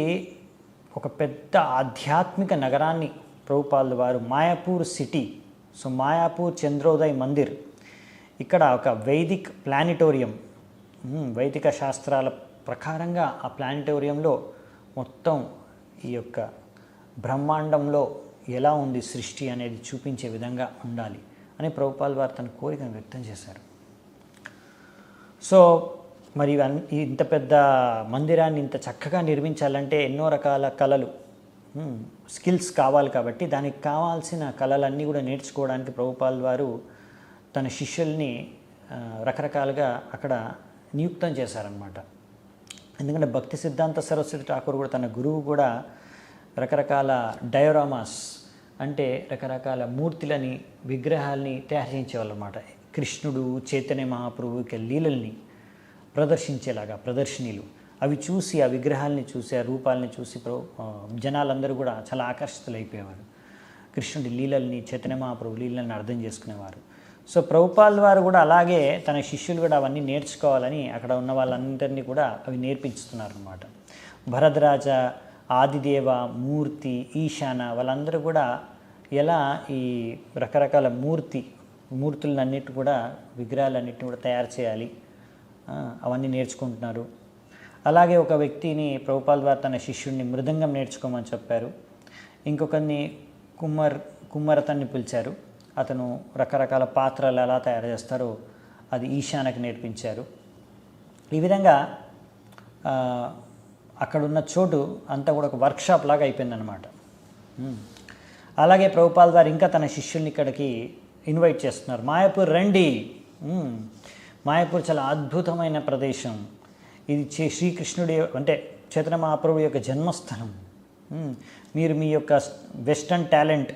ఒక పెద్ద ఆధ్యాత్మిక నగరాన్ని ప్రభుపాల్ వారు మాయాపూర్ సిటీ, సో మాయాపూర్ చంద్రోదయ్ మందిర్, ఇక్కడ ఒక వైదిక్ ప్లానిటోరియం, వైదిక శాస్త్రాల ప్రకారంగా ఆ ప్లానిటోరియంలో మొత్తం ఈ యొక్క బ్రహ్మాండంలో ఎలా ఉంది సృష్టి అనేది చూపించే విధంగా ఉండాలి అని ప్రభుపాల్ వారు తన కోరికను వ్యక్తం చేశారు. సో మరి ఇంత పెద్ద మందిరాన్ని ఇంత చక్కగా నిర్మించాలంటే ఎన్నో రకాల కళలు, స్కిల్స్ కావాలి. కాబట్టి దానికి కావాల్సిన కళలన్నీ కూడా నేర్చుకోవడానికి ప్రభుపాల్ వారు తన శిష్యుల్ని రకరకాలుగా అక్కడ నియుక్తం చేశారనమాట. ఎందుకంటే భక్తి సిద్ధాంత సరస్వతి ఠాకూర్ కూడా తన గురువు కూడా రకరకాల డయోరామాస్ అంటే రకరకాల మూర్తులని విగ్రహాలని తయారు చేయించేవాళ్ళు అనమాట. కృష్ణుడు చైతన్య మహాప్రభువుకి లీలల్ని ప్రదర్శించేలాగా ప్రదర్శనీలు అవి చూసి, ఆ విగ్రహాలని చూసి, ఆ రూపాలని చూసి జనాలందరూ కూడా చాలా ఆకర్షితులైపోయేవారు. కృష్ణుడి లీలల్ని, చైతన్య మహాప్రభు లీలల్ని అర్థం చేసుకునేవారు. సో ప్రభుపాల్ వారు కూడా అలాగే తన శిష్యులు కూడా అవన్నీ నేర్చుకోవాలని అక్కడ ఉన్న వాళ్ళందరినీ కూడా అవి నేర్పించుతున్నారు అన్నమాట. భరద్రాజ, ఆదిదేవ, మూర్తి, ఈశాన వాళ్ళందరూ కూడా ఎలా ఈ రకరకాల మూర్తులన్నిటి కూడా విగ్రహాలన్నిటిని కూడా తయారు చేయాలి అవన్నీ నేర్చుకుంటున్నారు. అలాగే ఒక వ్యక్తిని ప్రభుపాల్ వారు తన శిష్యుడిని మృదంగం నేర్చుకోమని చెప్పారు. ఇంకొకరిని కుమ్మరతన్ని పిలిచారు. అతను రకరకాల పాత్రలు ఎలా తయారు చేస్తారో అది ఈశానకి నేర్పించారు. ఈ విధంగా అక్కడున్న చోటు అంతా కూడా ఒక వర్క్షాప్ లాగా అయిపోయిందనమాట. అలాగే ప్రభుపాల్ వారు ఇంకా తన శిష్యుల్ని ఇక్కడికి ఇన్వైట్ చేస్తున్నారు. మాయాపూర్ రండి, మాయాపూర్ చాలా అద్భుతమైన ప్రదేశం, ఇది శ్రీకృష్ణుడి అంటే చైతన్య మహాప్రభుడు యొక్క జన్మస్థలం. మీరు మీ యొక్క వెస్టర్న్ టాలెంట్,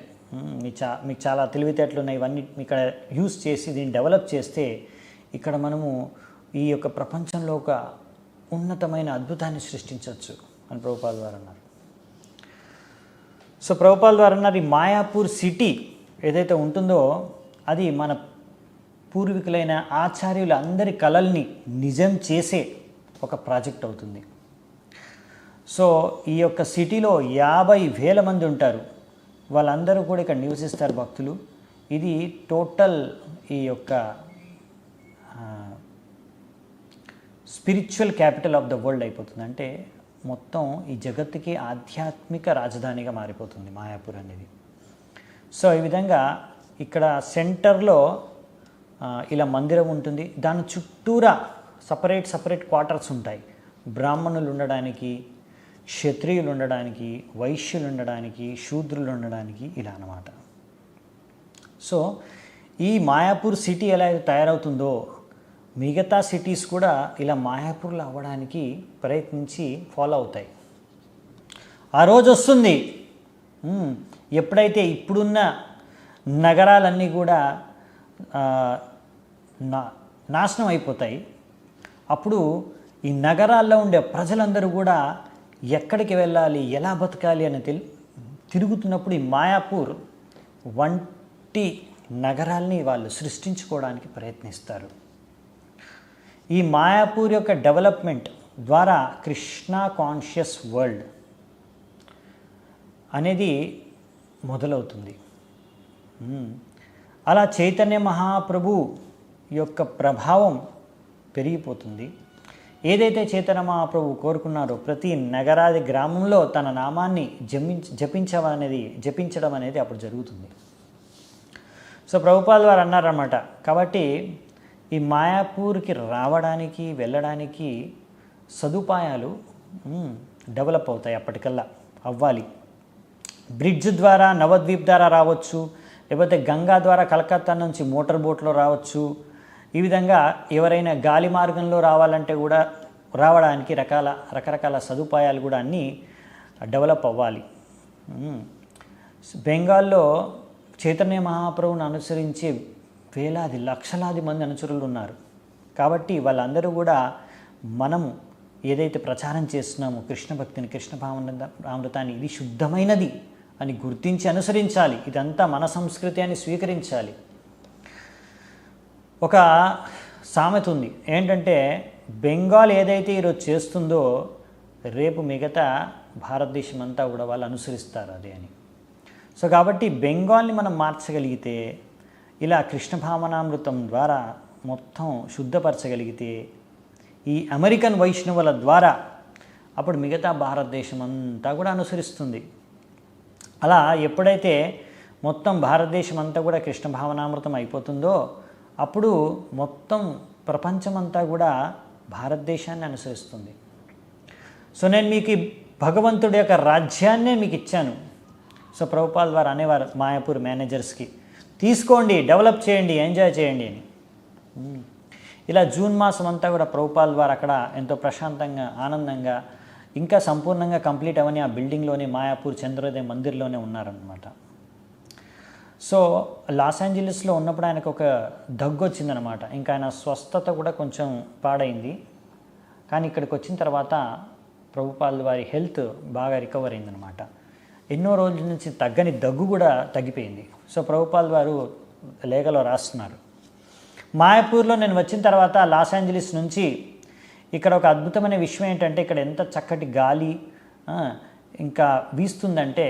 మీకు చాలా తెలివితేటలు ఉన్నాయి, ఇవన్నీ ఇక్కడ యూజ్ చేసి దీన్ని డెవలప్ చేస్తే ఇక్కడ మనము ఈ యొక్క ప్రపంచంలో ఒక ఉన్నతమైన అద్భుతాన్ని సృష్టించవచ్చు అని ప్రభుపాల్ వారు అన్నారు. సో ప్రభుపాల్ వారు అన్నారు, ఈ మాయాపూర్ సిటీ ఏదైతే ఉంటుందో అది మన పూర్వీకులైన ఆచార్యుల అందరి కళల్ని నిజం చేసే ఒక ప్రాజెక్ట్ అవుతుంది. సో ఈ యొక్క సిటీలో 50,000 మంది ఉంటారు. వాళ్ళందరూ కూడా ఇక్కడ నివసిస్తారు భక్తులు. ఇది టోటల్ ఈ యొక్క spiritual capital of the world అయిపోతుంది. అంటే మొత్తం ఈ జగత్తుకి ఆధ్యాత్మిక రాజధానిగా మారిపోతుంది మాయాపూర్ అనేది. సో ఈ విధంగా ఇక్కడ సెంటర్లో ఇలా మందిరం ఉంటుంది. దాని చుట్టూరా సపరేట్ క్వార్టర్స్ ఉంటాయి. బ్రాహ్మణులు ఉండడానికి, క్షత్రియులు ఉండడానికి, వైశ్యులు ఉండడానికి, శూద్రులు ఉండడానికి, ఇలా అన్నమాట. సో ఈ మాయాపూర్ సిటీ ఎలా అయితే తయారవుతుందో మిగతా సిటీస్ కూడా ఇలా మాయాపూర్లో అవ్వడానికి ప్రయత్నించి ఫాలో అవుతాయి. ఆ రోజు వస్తుంది ఎప్పుడైతే ఇప్పుడున్న నగరాలన్నీ కూడా నాశనం అయిపోతాయి. అప్పుడు ఈ నగరాల్లో ఉండే ప్రజలందరూ కూడా ఎక్కడికి వెళ్ళాలి, ఎలా బతకాలి అని తిరుగుతున్నప్పుడు ఈ మాయాపూర్ వంటి నగరాల్ని వాళ్ళు సృష్టించుకోవడానికి ప్రయత్నిస్తారు. ఈ మాయాపూర్ యొక్క డెవలప్మెంట్ ద్వారా కృష్ణ కాన్షియస్ వరల్డ్ అనేది మొదలవుతుంది. అలా చైతన్య మహాప్రభు యొక్క ప్రభావం పెరిగిపోతుంది. ఏదైతే చైతన్య మహాప్రభు కోరుకున్నారో ప్రతి నగరాది గ్రామంలో తన నామాన్ని జపించడం అనేది అప్పుడు జరుగుతుంది. సో ప్రభుపాల్ వారు అన్నారన్నమాట. కాబట్టి ఈ మాయాపూర్కి రావడానికి వెళ్ళడానికి సదుపాయాలు డెవలప్ అవుతాయి, అప్పటికల్లా అవ్వాలి. బ్రిడ్జ్ ద్వారా నవద్వీప్ ద్వారా రావచ్చు, లేకపోతే గంగా ద్వారా కలకత్తా నుంచి మోటార్ బోట్లో రావచ్చు. ఈ విధంగా ఎవరైనా గాలి మార్గంలో రావాలంటే కూడా రావడానికి రకరకాల సదుపాయాలు కూడా అన్నీ డెవలప్ అవ్వాలి. బెంగాల్లో చైతన్య మహాప్రభుని అనుసరించే వేలాది లక్షలాది మంది అనుచరులు ఉన్నారు. కాబట్టి వాళ్ళందరూ కూడా మనము ఏదైతే ప్రచారం చేస్తున్నామో కృష్ణ భక్తిని, కృష్ణ భావామృతాన్ని, ఇది శుద్ధమైనది అని గుర్తించి అనుసరించాలి. ఇదంతా మన సంస్కృతి అని స్వీకరించాలి. ఒక సామెత ఉంది ఏంటంటే, బెంగాల్ ఏదైతే ఈరోజు చేస్తుందో రేపు మిగతా భారతదేశం అంతా కూడా వాళ్ళు అనుసరిస్తారు అదే అని. సో కాబట్టి బెంగాల్ని మనం మార్చగలిగితే, ఇలా కృష్ణ భావనామృతం ద్వారా మొత్తం శుద్ధపరచగలిగితే, ఈ అమెరికన్ వైష్ణవుల ద్వారా అప్పుడు మిగతా భారతదేశం అంతా కూడా అనుసరిస్తుంది. అలా ఎప్పుడైతే మొత్తం భారతదేశం అంతా కూడా కృష్ణ భావనామృతం అయిపోతుందో అప్పుడు మొత్తం ప్రపంచమంతా కూడా భారతదేశాన్ని అనుసరిస్తుంది. సో నేను మీకు భగవంతుడి యొక్క రాజ్యాన్నే మీకు ఇచ్చాను. సో ప్రభుపాల్ వారు అనేవారు మాయాపూర్ మేనేజర్స్కి, తీసుకోండి, డెవలప్ చేయండి, ఎంజాయ్ చేయండి అని. ఇలా జూన్ మాసం అంతా కూడా ప్రభుపాల్ వారు అక్కడ ఎంతో ప్రశాంతంగా, ఆనందంగా, ఇంకా సంపూర్ణంగా కంప్లీట్ అవని ఆ బిల్డింగ్లోనే మాయాపూర్ చంద్రోదయ మందిర్లోనే ఉన్నారనమాట. సో లాస్ ఏంజలీస్లో ఉన్నప్పుడు ఆయనకు ఒక దగ్గు వచ్చిందనమాట. ఇంకా ఆయన స్వస్థత కూడా కొంచెం పాడైంది. కానీ ఇక్కడికి వచ్చిన తర్వాత ప్రభుపాల్ వారి హెల్త్ బాగా రికవర్ అయిందనమాట. ఎన్నో రోజుల నుంచి తగ్గని దగ్గు కూడా తగ్గిపోయింది. సో ప్రభుపాల్ వారు లేఖలో రాస్తున్నారు, మాయాపూర్లో నేను వచ్చిన తర్వాత లాస్ ఏంజలీస్ నుంచి ఇక్కడ ఒక అద్భుతమైన విషయం ఏంటంటే, ఇక్కడ ఎంత చక్కటి గాలి ఇంకా వీస్తుందంటే,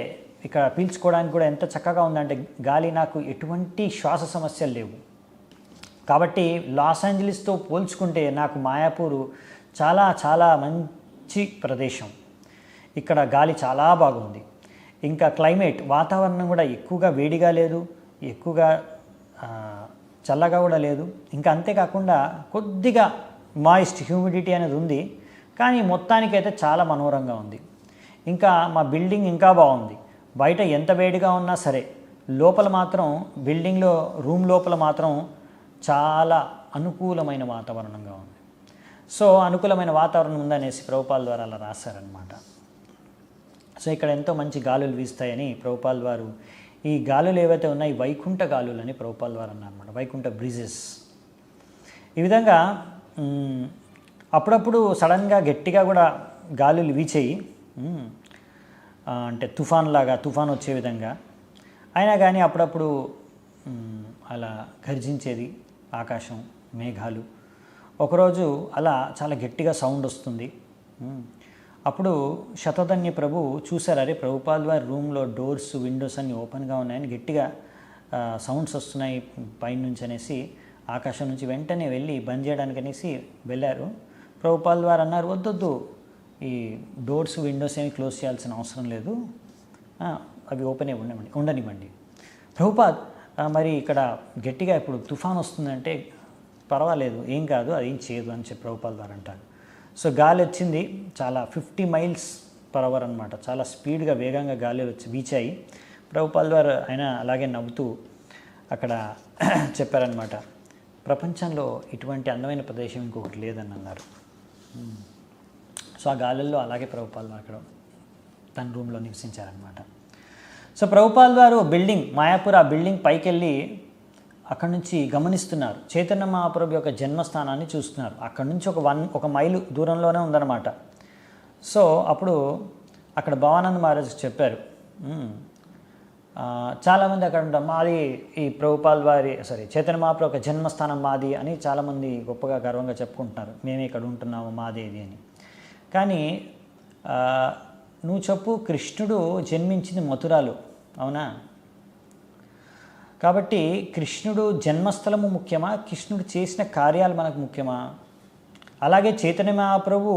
ఇక్కడ పీల్చుకోవడానికి కూడా ఎంత చక్కగా ఉందంటే గాలి, నాకు ఎటువంటి శ్వాస సమస్యలు లేవు. కాబట్టి లాస్ ఏంజలీస్తో పోల్చుకుంటే నాకు మాయాపూరు చాలా చాలా మంచి ప్రదేశం. ఇక్కడ గాలి చాలా బాగుంది. ఇంకా క్లైమేట్, వాతావరణం కూడా ఎక్కువగా వేడిగా లేదు, ఎక్కువగా చల్లగా కూడా లేదు. ఇంకా అంతేకాకుండా కొద్దిగా మాయిస్ట్ హ్యూమిడిటీ అనేది ఉంది. కానీ మొత్తానికైతే చాలా మనోహరంగా ఉంది. ఇంకా మా బిల్డింగ్ ఇంకా బాగుంది. బయట ఎంత వేడిగా ఉన్నా సరే లోపల మాత్రం, బిల్డింగ్లో రూమ్ లోపల మాత్రం చాలా అనుకూలమైన వాతావరణంగా ఉంది. సో అనుకూలమైన వాతావరణం ఉందనేసి ప్రభుపాల్ ద్వారా అలా రాశారనమాట. సో ఇక్కడ ఎంతో మంచి గాలులు వీస్తాయని ప్రభుపాల్ వారు, ఈ గాలులు ఏవైతే ఉన్నాయి వైకుంఠ గాలులు అని ప్రభుపాల్ వారు అన్నారన్నమాట, వైకుంఠ బ్రీజెస్. ఈ విధంగా అప్పుడప్పుడు సడన్గా గట్టిగా కూడా గాలులు వీచేయి, అంటే తుఫాన్ వచ్చే విధంగా. అయినా కానీ అప్పుడప్పుడు అలా గర్జించేది ఆకాశం, మేఘాలు. ఒకరోజు అలా చాలా గట్టిగా సౌండ్ వస్తుంది. అప్పుడు శతధన్య ప్రభు చూశారు, అరే ప్రభుపాల్ వారి రూమ్లో డోర్స్, విండోస్ అన్నీ ఓపెన్గా ఉన్నాయని, గట్టిగా సౌండ్స్ వస్తున్నాయి పైనుంచి అనేసి ఆకాశం నుంచి వెంటనే వెళ్ళి బంద్ చేయడానికి అనేసి వెళ్ళారు. ప్రభుపాల్ వారు అన్నారు, వద్దొద్దు, ఈ డోర్స్, విండోస్ ఏమి క్లోజ్ చేయాల్సిన అవసరం లేదు, అవి ఓపెనే ఉండనివ్వండి. ప్రభుపాద్ మరి ఇక్కడ గట్టిగా ఇప్పుడు తుఫాన్ వస్తుందంటే పర్వాలేదు, ఏం కాదు, అదేం చేయదు అని చెప్పి ప్రభుపాల్ వారు అంటారు. సో గాలి వచ్చింది, చాలా 50 మైల్స్ పర్ అవర్ అనమాట, చాలా స్పీడ్గా వేగంగా గాలి వచ్చి వీచాయి. ప్రభుపాల్ వారు ఆయన అలాగే నవ్వుతూ అక్కడ చెప్పారనమాట, ప్రపంచంలో ఇటువంటి అందమైన ప్రదేశం ఇంకొకటి లేదని అన్నారు. సో ఆ గాలుల్లో అలాగే ప్రభుపాల్ వారు అక్కడ తన రూమ్లో నివసించారనమాట. సో ప్రభుపాల్ వారు బిల్డింగ్, మాయాపూర్ ఆ బిల్డింగ్ పైకి వెళ్ళి అక్కడి నుంచి గమనిస్తున్నారు, చైతన్య మహాప్రభు యొక్క జన్మస్థానాన్ని చూస్తున్నారు. అక్కడి నుంచి ఒక మైలు దూరంలోనే ఉందన్నమాట. సో అప్పుడు అక్కడ భవానంద మహారాజ్ చెప్పారు, చాలామంది అక్కడ ఉంటాం, మాది ఈ ప్రభుపాల్ వారి చైతన్య మహాప్రభు యొక్క జన్మస్థానం మాది అని చాలామంది గొప్పగా గర్వంగా చెప్పుకుంటున్నారు, మేమే ఇక్కడ ఉంటున్నాము, మాది ఇది అని. కానీ నువ్వు చెప్పు, కృష్ణుడు జన్మించింది మథురాలో, అవునా? కాబట్టి కృష్ణుడు జన్మస్థలము ముఖ్యమా, కృష్ణుడు చేసిన కార్యాలు మనకు ముఖ్యమా? అలాగే చైతన్య మహాప్రభు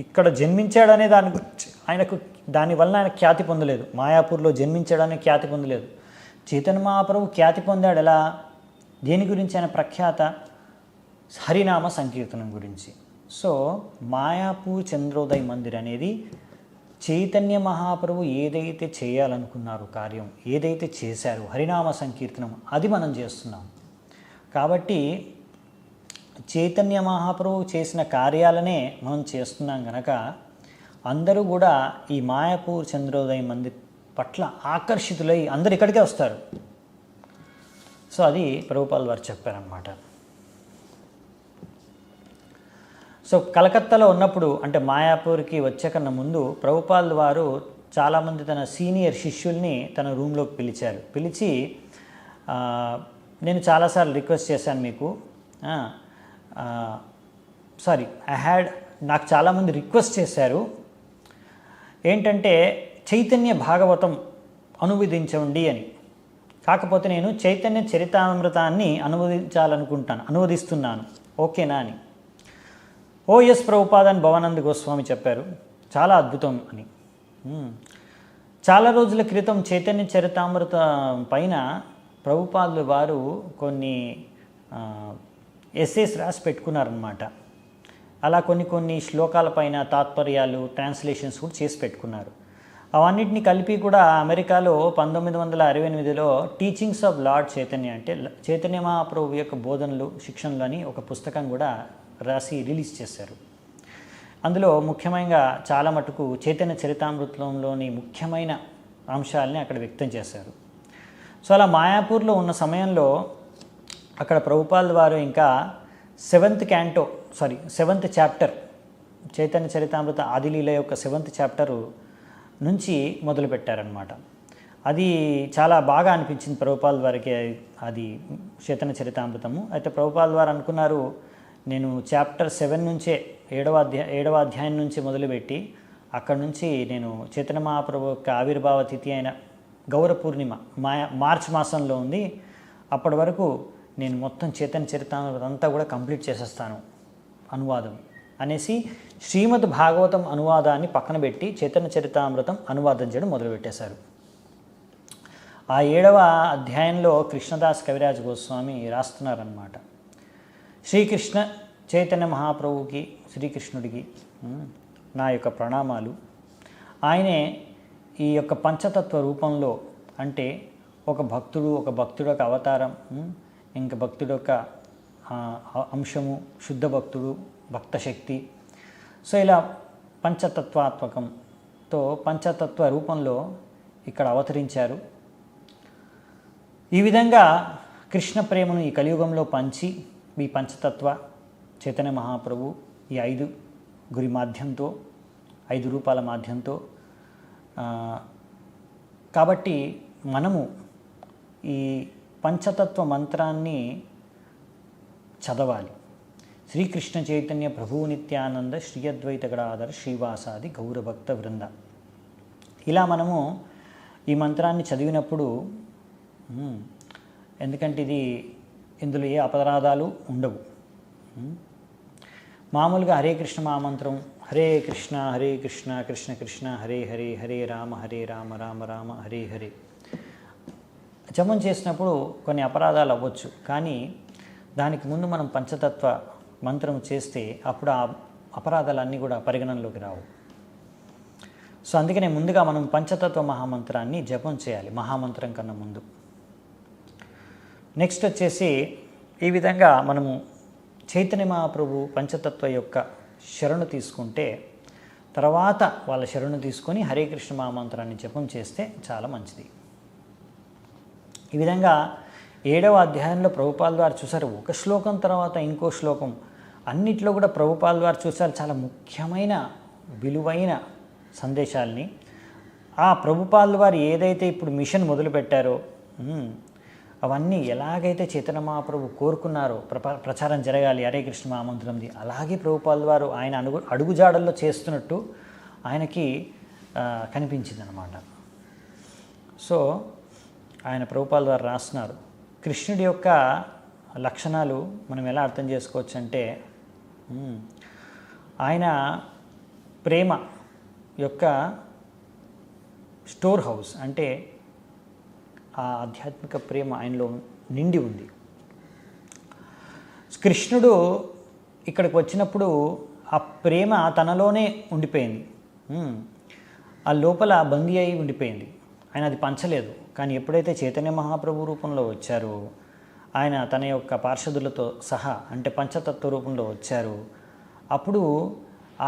ఇక్కడ జన్మించాడనే దాని గురించి ఆయనకు దానివల్ల ఆయన ఖ్యాతి పొందలేదు. మాయాపూర్లో జన్మించాడనే ఖ్యాతి పొందలేదు. చైతన్య మహాప్రభు ఖ్యాతి పొందాడు ఎలా? దేని గురించి? ఆయన ప్రఖ్యాత హరినామ సంకీర్తనం గురించి. సో మాయాపూర్ చంద్రోదయ్ మందిర్ అనేది చైతన్య మహాప్రభు ఏదైతే చేయాలనుకున్నారో కార్యం, ఏదైతే చేశారో హరినామ సంకీర్తనం, అది మనం చేస్తున్నాం. కాబట్టి చైతన్య మహాప్రభు చేసిన కార్యాలనే మనం చేస్తున్నాం కనుక అందరూ కూడా ఈ మాయాపూర్ చంద్రోదయ్ మందిర్ పట్ల ఆకర్షితులై అందరు ఇక్కడికే వస్తారు. సో అది ప్రభుపాల్ వారు చెప్పారన్నమాట. సో కలకత్తాలో ఉన్నప్పుడు, అంటే మాయాపూర్కి వచ్చే కన్నా ముందు, ప్రభుపాల్ వారు చాలామంది తన సీనియర్ శిష్యుల్ని తన రూమ్లోకి పిలిచి నేను చాలాసార్లు రిక్వెస్ట్ చేశాను మీకు, నాకు చాలామంది రిక్వెస్ట్ చేశారు ఏంటంటే చైతన్య భాగవతం అనువదించండి అని. కాకపోతే నేను చైతన్య చరితామృతాన్ని అనువదిస్తున్నాను, ఓకేనా అని. ఓఎస్ ప్రభుపాద్ అని భవానంద్ గోస్వామి చెప్పారు, చాలా అద్భుతం అని. చాలా రోజుల క్రితం చైతన్య చరితామృత పైన ప్రభుపాదులు వారు కొన్ని ఎస్సేస్ రాసి పెట్టుకున్నారనమాట. అలా కొన్ని శ్లోకాల పైన తాత్పర్యాలు, ట్రాన్స్లేషన్స్ కూడా చేసి పెట్టుకున్నారు. అవన్నిటిని కలిపి కూడా అమెరికాలో 1968లో టీచింగ్స్ ఆఫ్ లార్డ్ చైతన్య, అంటే చైతన్య మహాప్రభు యొక్క బోధనలు, శిక్షణలు అని ఒక పుస్తకం కూడా రాసి రిలీజ్ చేశారు. అందులో ముఖ్యంగా చాలా మటుకు చైతన్య చరితామృతంలోని ముఖ్యమైన అంశాలని అక్కడ వ్యక్తం చేశారు. సో అలా మాయాపూర్లో ఉన్న సమయంలో అక్కడ ప్రభుపాల్ వారు ఇంకా 7th చాప్టర్ చైతన్య చరితామృత ఆదిలీల యొక్క 7th చాప్టరు నుంచి మొదలుపెట్టారనమాట. అది చాలా బాగా అనిపించింది ప్రభుపాల్ వారికి, అది చైతన్య చరితామృతము. అయితే ప్రభుపాల్ వారు అనుకున్నారు, నేను చాప్టర్ 7 నుంచే 7వ అధ్యాయం నుంచి మొదలుపెట్టి అక్కడ నుంచి నేను చైతన్య మహాప్రభు యొక్క ఆవిర్భావ తిథి అయిన గౌర పూర్ణిమ మార్చ్ మాసంలో ఉంది, అప్పటి వరకు నేను మొత్తం చైతన్య చరితామృతం అంతా కూడా కంప్లీట్ చేసేస్తాను అనువాదం అనేసి శ్రీమద్ భాగవతం అనువాదాన్ని పక్కన పెట్టి చైతన్య చరితామృతం అనువాదం చేయడం మొదలుపెట్టేశారు. ఆ 7వ అధ్యాయంలో కృష్ణదాస్ కవిరాజ్ గోస్వామి రాస్తున్నారన్నమాట. శ్రీకృష్ణ చైతన్య మహాప్రభుకి, శ్రీకృష్ణుడికి నా యొక్క ప్రణామాలు. ఆయనే ఈ యొక్క పంచతత్వ రూపంలో, అంటే ఒక భక్తుడు యొక్క అవతారం, ఇంకా భక్తుడు యొక్క అంశము, శుద్ధ భక్తుడు, భక్త శక్తి. సో ఇలా పంచతత్వాత్మకంతో పంచతత్వ రూపంలో ఇక్కడ అవతరించారు. ఈ విధంగా కృష్ణ ప్రేమను ఈ కలియుగంలో పంచి ఈ పంచతత్వ చైతన్య మహాప్రభు ఈ 5 గురి మాధ్యంతో, 5 రూపాల మాధ్యంతో, కాబట్టి మనము ఈ పంచతత్వ మంత్రాన్ని చదవాలి. శ్రీకృష్ణ చైతన్య ప్రభువు నిత్యానంద శ్రీ అద్వైత గడాధర శ్రీవాసాది గౌరభక్త వృంద. ఇలా మనము ఈ మంత్రాన్ని చదివినప్పుడు, ఎందుకంటే ఇందులో ఏ అపరాధాలు ఉండవు. మామూలుగా హరే కృష్ణ మహామంత్రం హరే కృష్ణ కృష్ణ కృష్ణ హరే హరే, హరే రామ రామ రామ హరే హరే జపం చేసినప్పుడు కొన్ని అపరాధాలు అవ్వచ్చు. కానీ దానికి ముందు మనం పంచతత్వ మంత్రం చేస్తే అప్పుడు ఆ అపరాధాలన్నీ కూడా పరిగణనలోకి రావు. సో అందుకనే ముందుగా మనం పంచతత్వ మహామంత్రాన్ని జపం చేయాలి మహామంత్రం కన్నా ముందు. నెక్స్ట్ వచ్చేసి ఈ విధంగా మనము చైతన్య మహాప్రభు పంచతత్వ యొక్క శరణు తీసుకుంటే తర్వాత వాళ్ళ శరణు తీసుకొని హరే కృష్ణ మహామంత్రాన్ని జపం చేస్తే చాలా మంచిది. ఈ విధంగా 7వ అధ్యాయంలో ప్రభుపాల్ వారు చూశారు, ఒక శ్లోకం తర్వాత ఇంకో శ్లోకం, అన్నిట్లో కూడా ప్రభుపాల్ వారు చూశారు చాలా ముఖ్యమైన విలువైన సందేశాలని. ఆ ప్రభుపాల్ వారు ఏదైతే ఇప్పుడు మిషన్ మొదలుపెట్టారో అవన్నీ ఎలాగైతే చైతన్య మహాప్రభు కోరుకున్నారో ప్రచారం జరగాలి హరే కృష్ణ మహామంత్రంది, అలాగే ప్రభుపాల్ వారు ఆయన అడుగుజాడల్లో చేస్తున్నట్టు ఆయనకి కనిపించింది అన్నమాట. సో ఆయన ప్రభుపాల్ వారు రాస్తున్నారు, కృష్ణుడి యొక్క లక్షణాలు మనం ఎలా అర్థం చేసుకోవచ్చు అంటే, ఆయన ప్రేమ యొక్క స్టోర్ హౌస్, అంటే ఆ ఆధ్యాత్మిక ప్రేమ ఆయనలో నిండి ఉంది. కృష్ణుడు ఇక్కడికి వచ్చినప్పుడు ఆ ప్రేమ తనలోనే ఉండిపోయింది, ఆ లోపల బందీ అయి ఉండిపోయింది. ఆయన అది పంచలేదు. కానీ ఎప్పుడైతే చైతన్య మహాప్రభు రూపంలో వచ్చారో, ఆయన తన యొక్క పార్షదులతో సహా అంటే పంచతత్వ రూపంలో వచ్చారు, అప్పుడు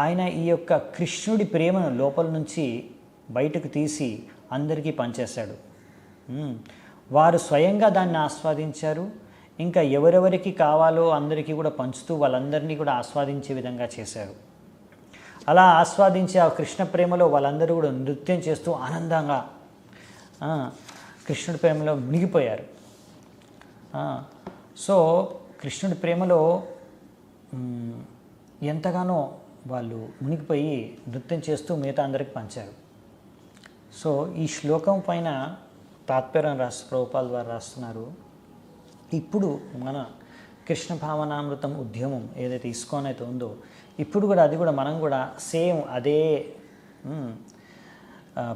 ఆయన ఈ యొక్క కృష్ణుడి ప్రేమను లోపల నుంచి బయటకు తీసి అందరికీ పంచేశాడు. వారు స్వయంగా దాన్ని ఆస్వాదించారు. ఇంకా ఎవరెవరికి కావాలో అందరికీ కూడా పంచుతూ వాళ్ళందరినీ కూడా ఆస్వాదించే విధంగా చేశారు. అలా ఆస్వాదించే ఆ కృష్ణ ప్రేమలో వాళ్ళందరూ కూడా నృత్యం చేస్తూ ఆనందంగా కృష్ణుడి ప్రేమలో మునిగిపోయారు. సో కృష్ణుడి ప్రేమలో ఎంతగానో వాళ్ళు మునిగిపోయి నృత్యం చేస్తూ మిగతా అందరికి పంచారు. సో ఈ శ్లోకం పైన తాత్పర్యం ప్రభుపాల్ వారు రాస్తున్నారు, ఇప్పుడు మన కృష్ణ భావనామృతం ఉద్యమం ఏదైతే ఇస్కాన్ అయితే ఉందో, ఇప్పుడు కూడా అది కూడా మనం కూడా సేమ్ అదే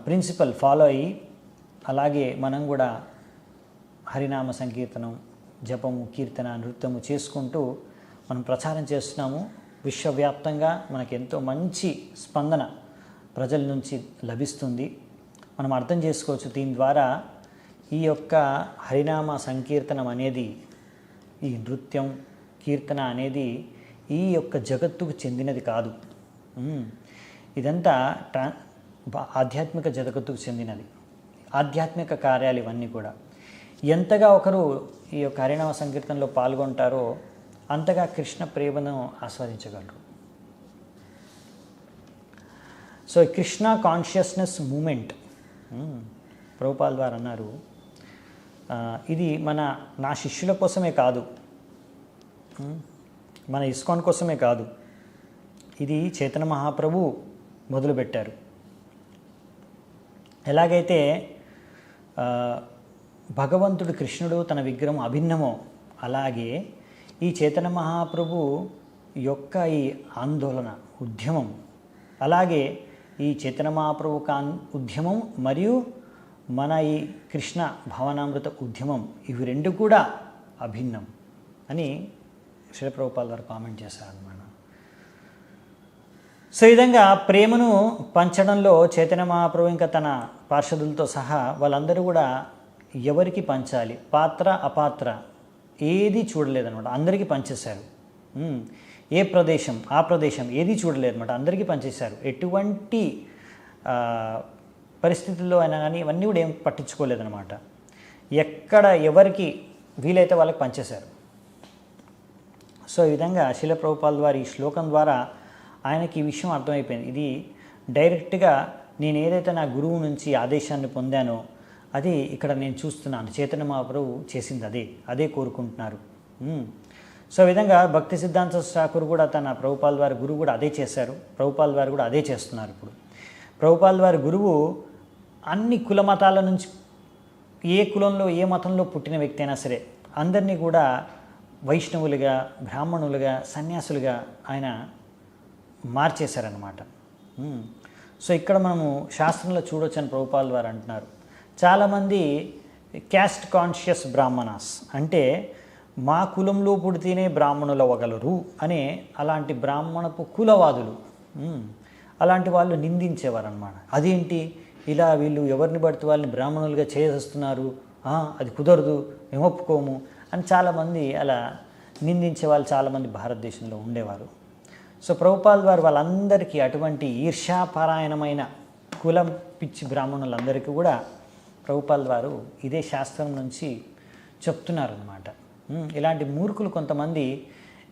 ప్రిన్సిపల్ ఫాలో అయ్యి, అలాగే మనం కూడా హరినామ సంకీర్తనం, జపము, కీర్తన, నృత్యము చేసుకుంటూ మనం ప్రచారం చేస్తున్నాము. విశ్వవ్యాప్తంగా మనకు ఎంతో మంచి స్పందన ప్రజల నుంచి లభిస్తుంది. మనం అర్థం చేసుకోవచ్చు దీని ద్వారా ఈ యొక్క హరినామ సంకీర్తనం అనేది, ఈ నృత్యం కీర్తన అనేది ఈ యొక్క జగత్తుకు చెందినది కాదు. ఇదంతా ఆధ్యాత్మిక జగత్తుకు చెందినది. ఆధ్యాత్మిక కార్యాలు ఇవన్నీ కూడా. ఎంతగా ఒకరు ఈ యొక్క హరినామ సంకీర్తనలో పాల్గొంటారో అంతగా కృష్ణ ప్రేమను ఆస్వాదించగలరు. So Krishna consciousness movement Prabhupada వారు అన్నారు, ఇది నా శిష్యుల కోసమే కాదు, మన ఇస్కాన్ కోసమే కాదు, ఇది చైతన్య మహాప్రభు మొదలుపెట్టారు. ఎలాగైతే భగవంతుడు కృష్ణుడు తన విగ్రహం అభిన్నమో, అలాగే ఈ చైతన్య మహాప్రభు యొక్క ఈ ఆందోళన ఉద్యమం, అలాగే ఈ చైతన్య మహాప్రభు ఉద్యమం మరియు మన ఈ కృష్ణ భావనామృత ఉద్యమం, ఇవి రెండు కూడా అభిన్నం అని శ్రీ ప్రభుపాల్ వారు కామెంట్ చేశారన్నమాట. సో ఈ విధంగా ప్రేమను పంచడంలో చైతన్య మహాప్రభు ఇంకా తన పార్షదులతో సహా వాళ్ళందరూ కూడా ఎవరికి పంచాలి, పాత్ర అపాత్ర ఏది చూడలేదన్నమాట, అందరికీ పంచేశారు. ఏ ప్రదేశం ఆ ప్రదేశం ఏది చూడలేదన్నమాట, అందరికీ పంచేశారు. ఎటువంటి పరిస్థితుల్లో అయినా కానీ ఇవన్నీ కూడా ఏం పట్టించుకోలేదన్నమాట. ఎక్కడ ఎవరికి వీలైతే వాళ్ళకి పంచేశారు. సో ఈ విధంగా శ్రీల ప్రభుపాల్ వారి ఈ శ్లోకం ద్వారా ఆయనకి ఈ విషయం అర్థమైపోయింది. ఇది డైరెక్ట్గా నేను ఏదైతే నా గురువు నుంచి ఆదేశాన్ని పొందానో అది ఇక్కడ నేను చూస్తున్నాను, చైతన్య మహాప్రభు చేసింది అదే కోరుకుంటున్నారు. సో ఈ విధంగా భక్తి సిద్ధాంత ఠాకూర్ కూడా తన ప్రభుపాల్ వారి గురువు కూడా అదే చేశారు. ప్రభుపాల్ వారు కూడా అదే చేస్తున్నారు. ఇప్పుడు ప్రభుపాల్ వారి గురువు అన్ని కుల మతాల నుంచి, ఏ కులంలో ఏ మతంలో పుట్టిన వ్యక్తి అయినా సరే అందరినీ కూడా వైష్ణవులుగా, బ్రాహ్మణులుగా, సన్యాసులుగా ఆయన మార్చేశారన్నమాట. సో ఇక్కడ మనము శాస్త్రంలో చూడొచ్చని ప్రభుపాల్ వారు అంటున్నారు. చాలామంది క్యాస్ట్ కాన్షియస్ బ్రాహ్మణాస్, అంటే మా కులంలో పుడితేనే బ్రాహ్మణులు అవ్వగలరు అనే అలాంటి బ్రాహ్మణపు కులవాదులు, అలాంటి వాళ్ళు నిందించేవారు అన్నమాట. అదేంటి ఇలా వీళ్ళు ఎవరిని పడితే వాళ్ళని బ్రాహ్మణులుగా చేసేస్తున్నారు, అది కుదరదు, మేము ఒప్పుకోము అని చాలామంది అలా నిందించే వాళ్ళు చాలామంది భారతదేశంలో ఉండేవారు. సో ప్రభుపాల్ వారు వాళ్ళందరికీ అటువంటి ఈర్ష్యాపరాయణమైన కులం పిచ్చి బ్రాహ్మణులందరికీ కూడా ప్రభుపాల్ వారు ఇదే శాస్త్రం నుంచి చెప్తున్నారన్నమాట. ఇలాంటి మూర్ఖులు కొంతమంది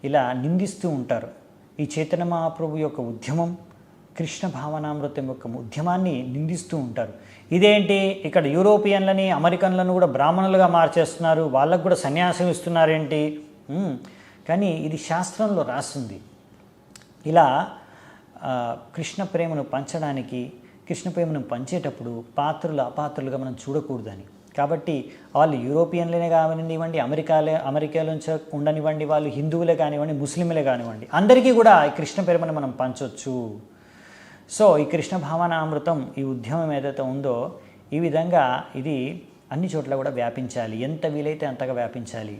ఇలా నిందిస్తూ ఉంటారు. ఈ చైతన్య మహాప్రభు యొక్క ఉద్యమం, కృష్ణ భావనామృతం యొక్క ఉద్యమాన్ని నిందిస్తూ ఉంటారు. ఇదేంటి ఇక్కడ యూరోపియన్లని, అమెరికన్లను కూడా బ్రాహ్మణులుగా మార్చేస్తున్నారు, వాళ్ళకు కూడా సన్యాసం ఇస్తున్నారేంటి? కానీ ఇది శాస్త్రంలో రాస్తుంది. ఇలా కృష్ణ ప్రేమను పంచడానికి, కృష్ణ ప్రేమను పంచేటప్పుడు పాత్రులు అపాత్రులుగా మనం చూడకూడదని. కాబట్టి వాళ్ళు యూరోపియన్లనే కానివ్వండి, అమెరికాలో ఉండనివ్వండి, వాళ్ళు హిందువులే కానివ్వండి, ముస్లింలే కానివ్వండి, అందరికీ కూడా ఈ కృష్ణ ప్రేమను మనం పంచవచ్చు. సో ఈ కృష్ణ భావనామృతం ఈ ఉద్యమం ఏదైతే ఉందో ఈ విధంగా ఇది అన్ని చోట్ల కూడా వ్యాపించాలి, ఎంత వీలైతే అంతగా వ్యాపించాలి.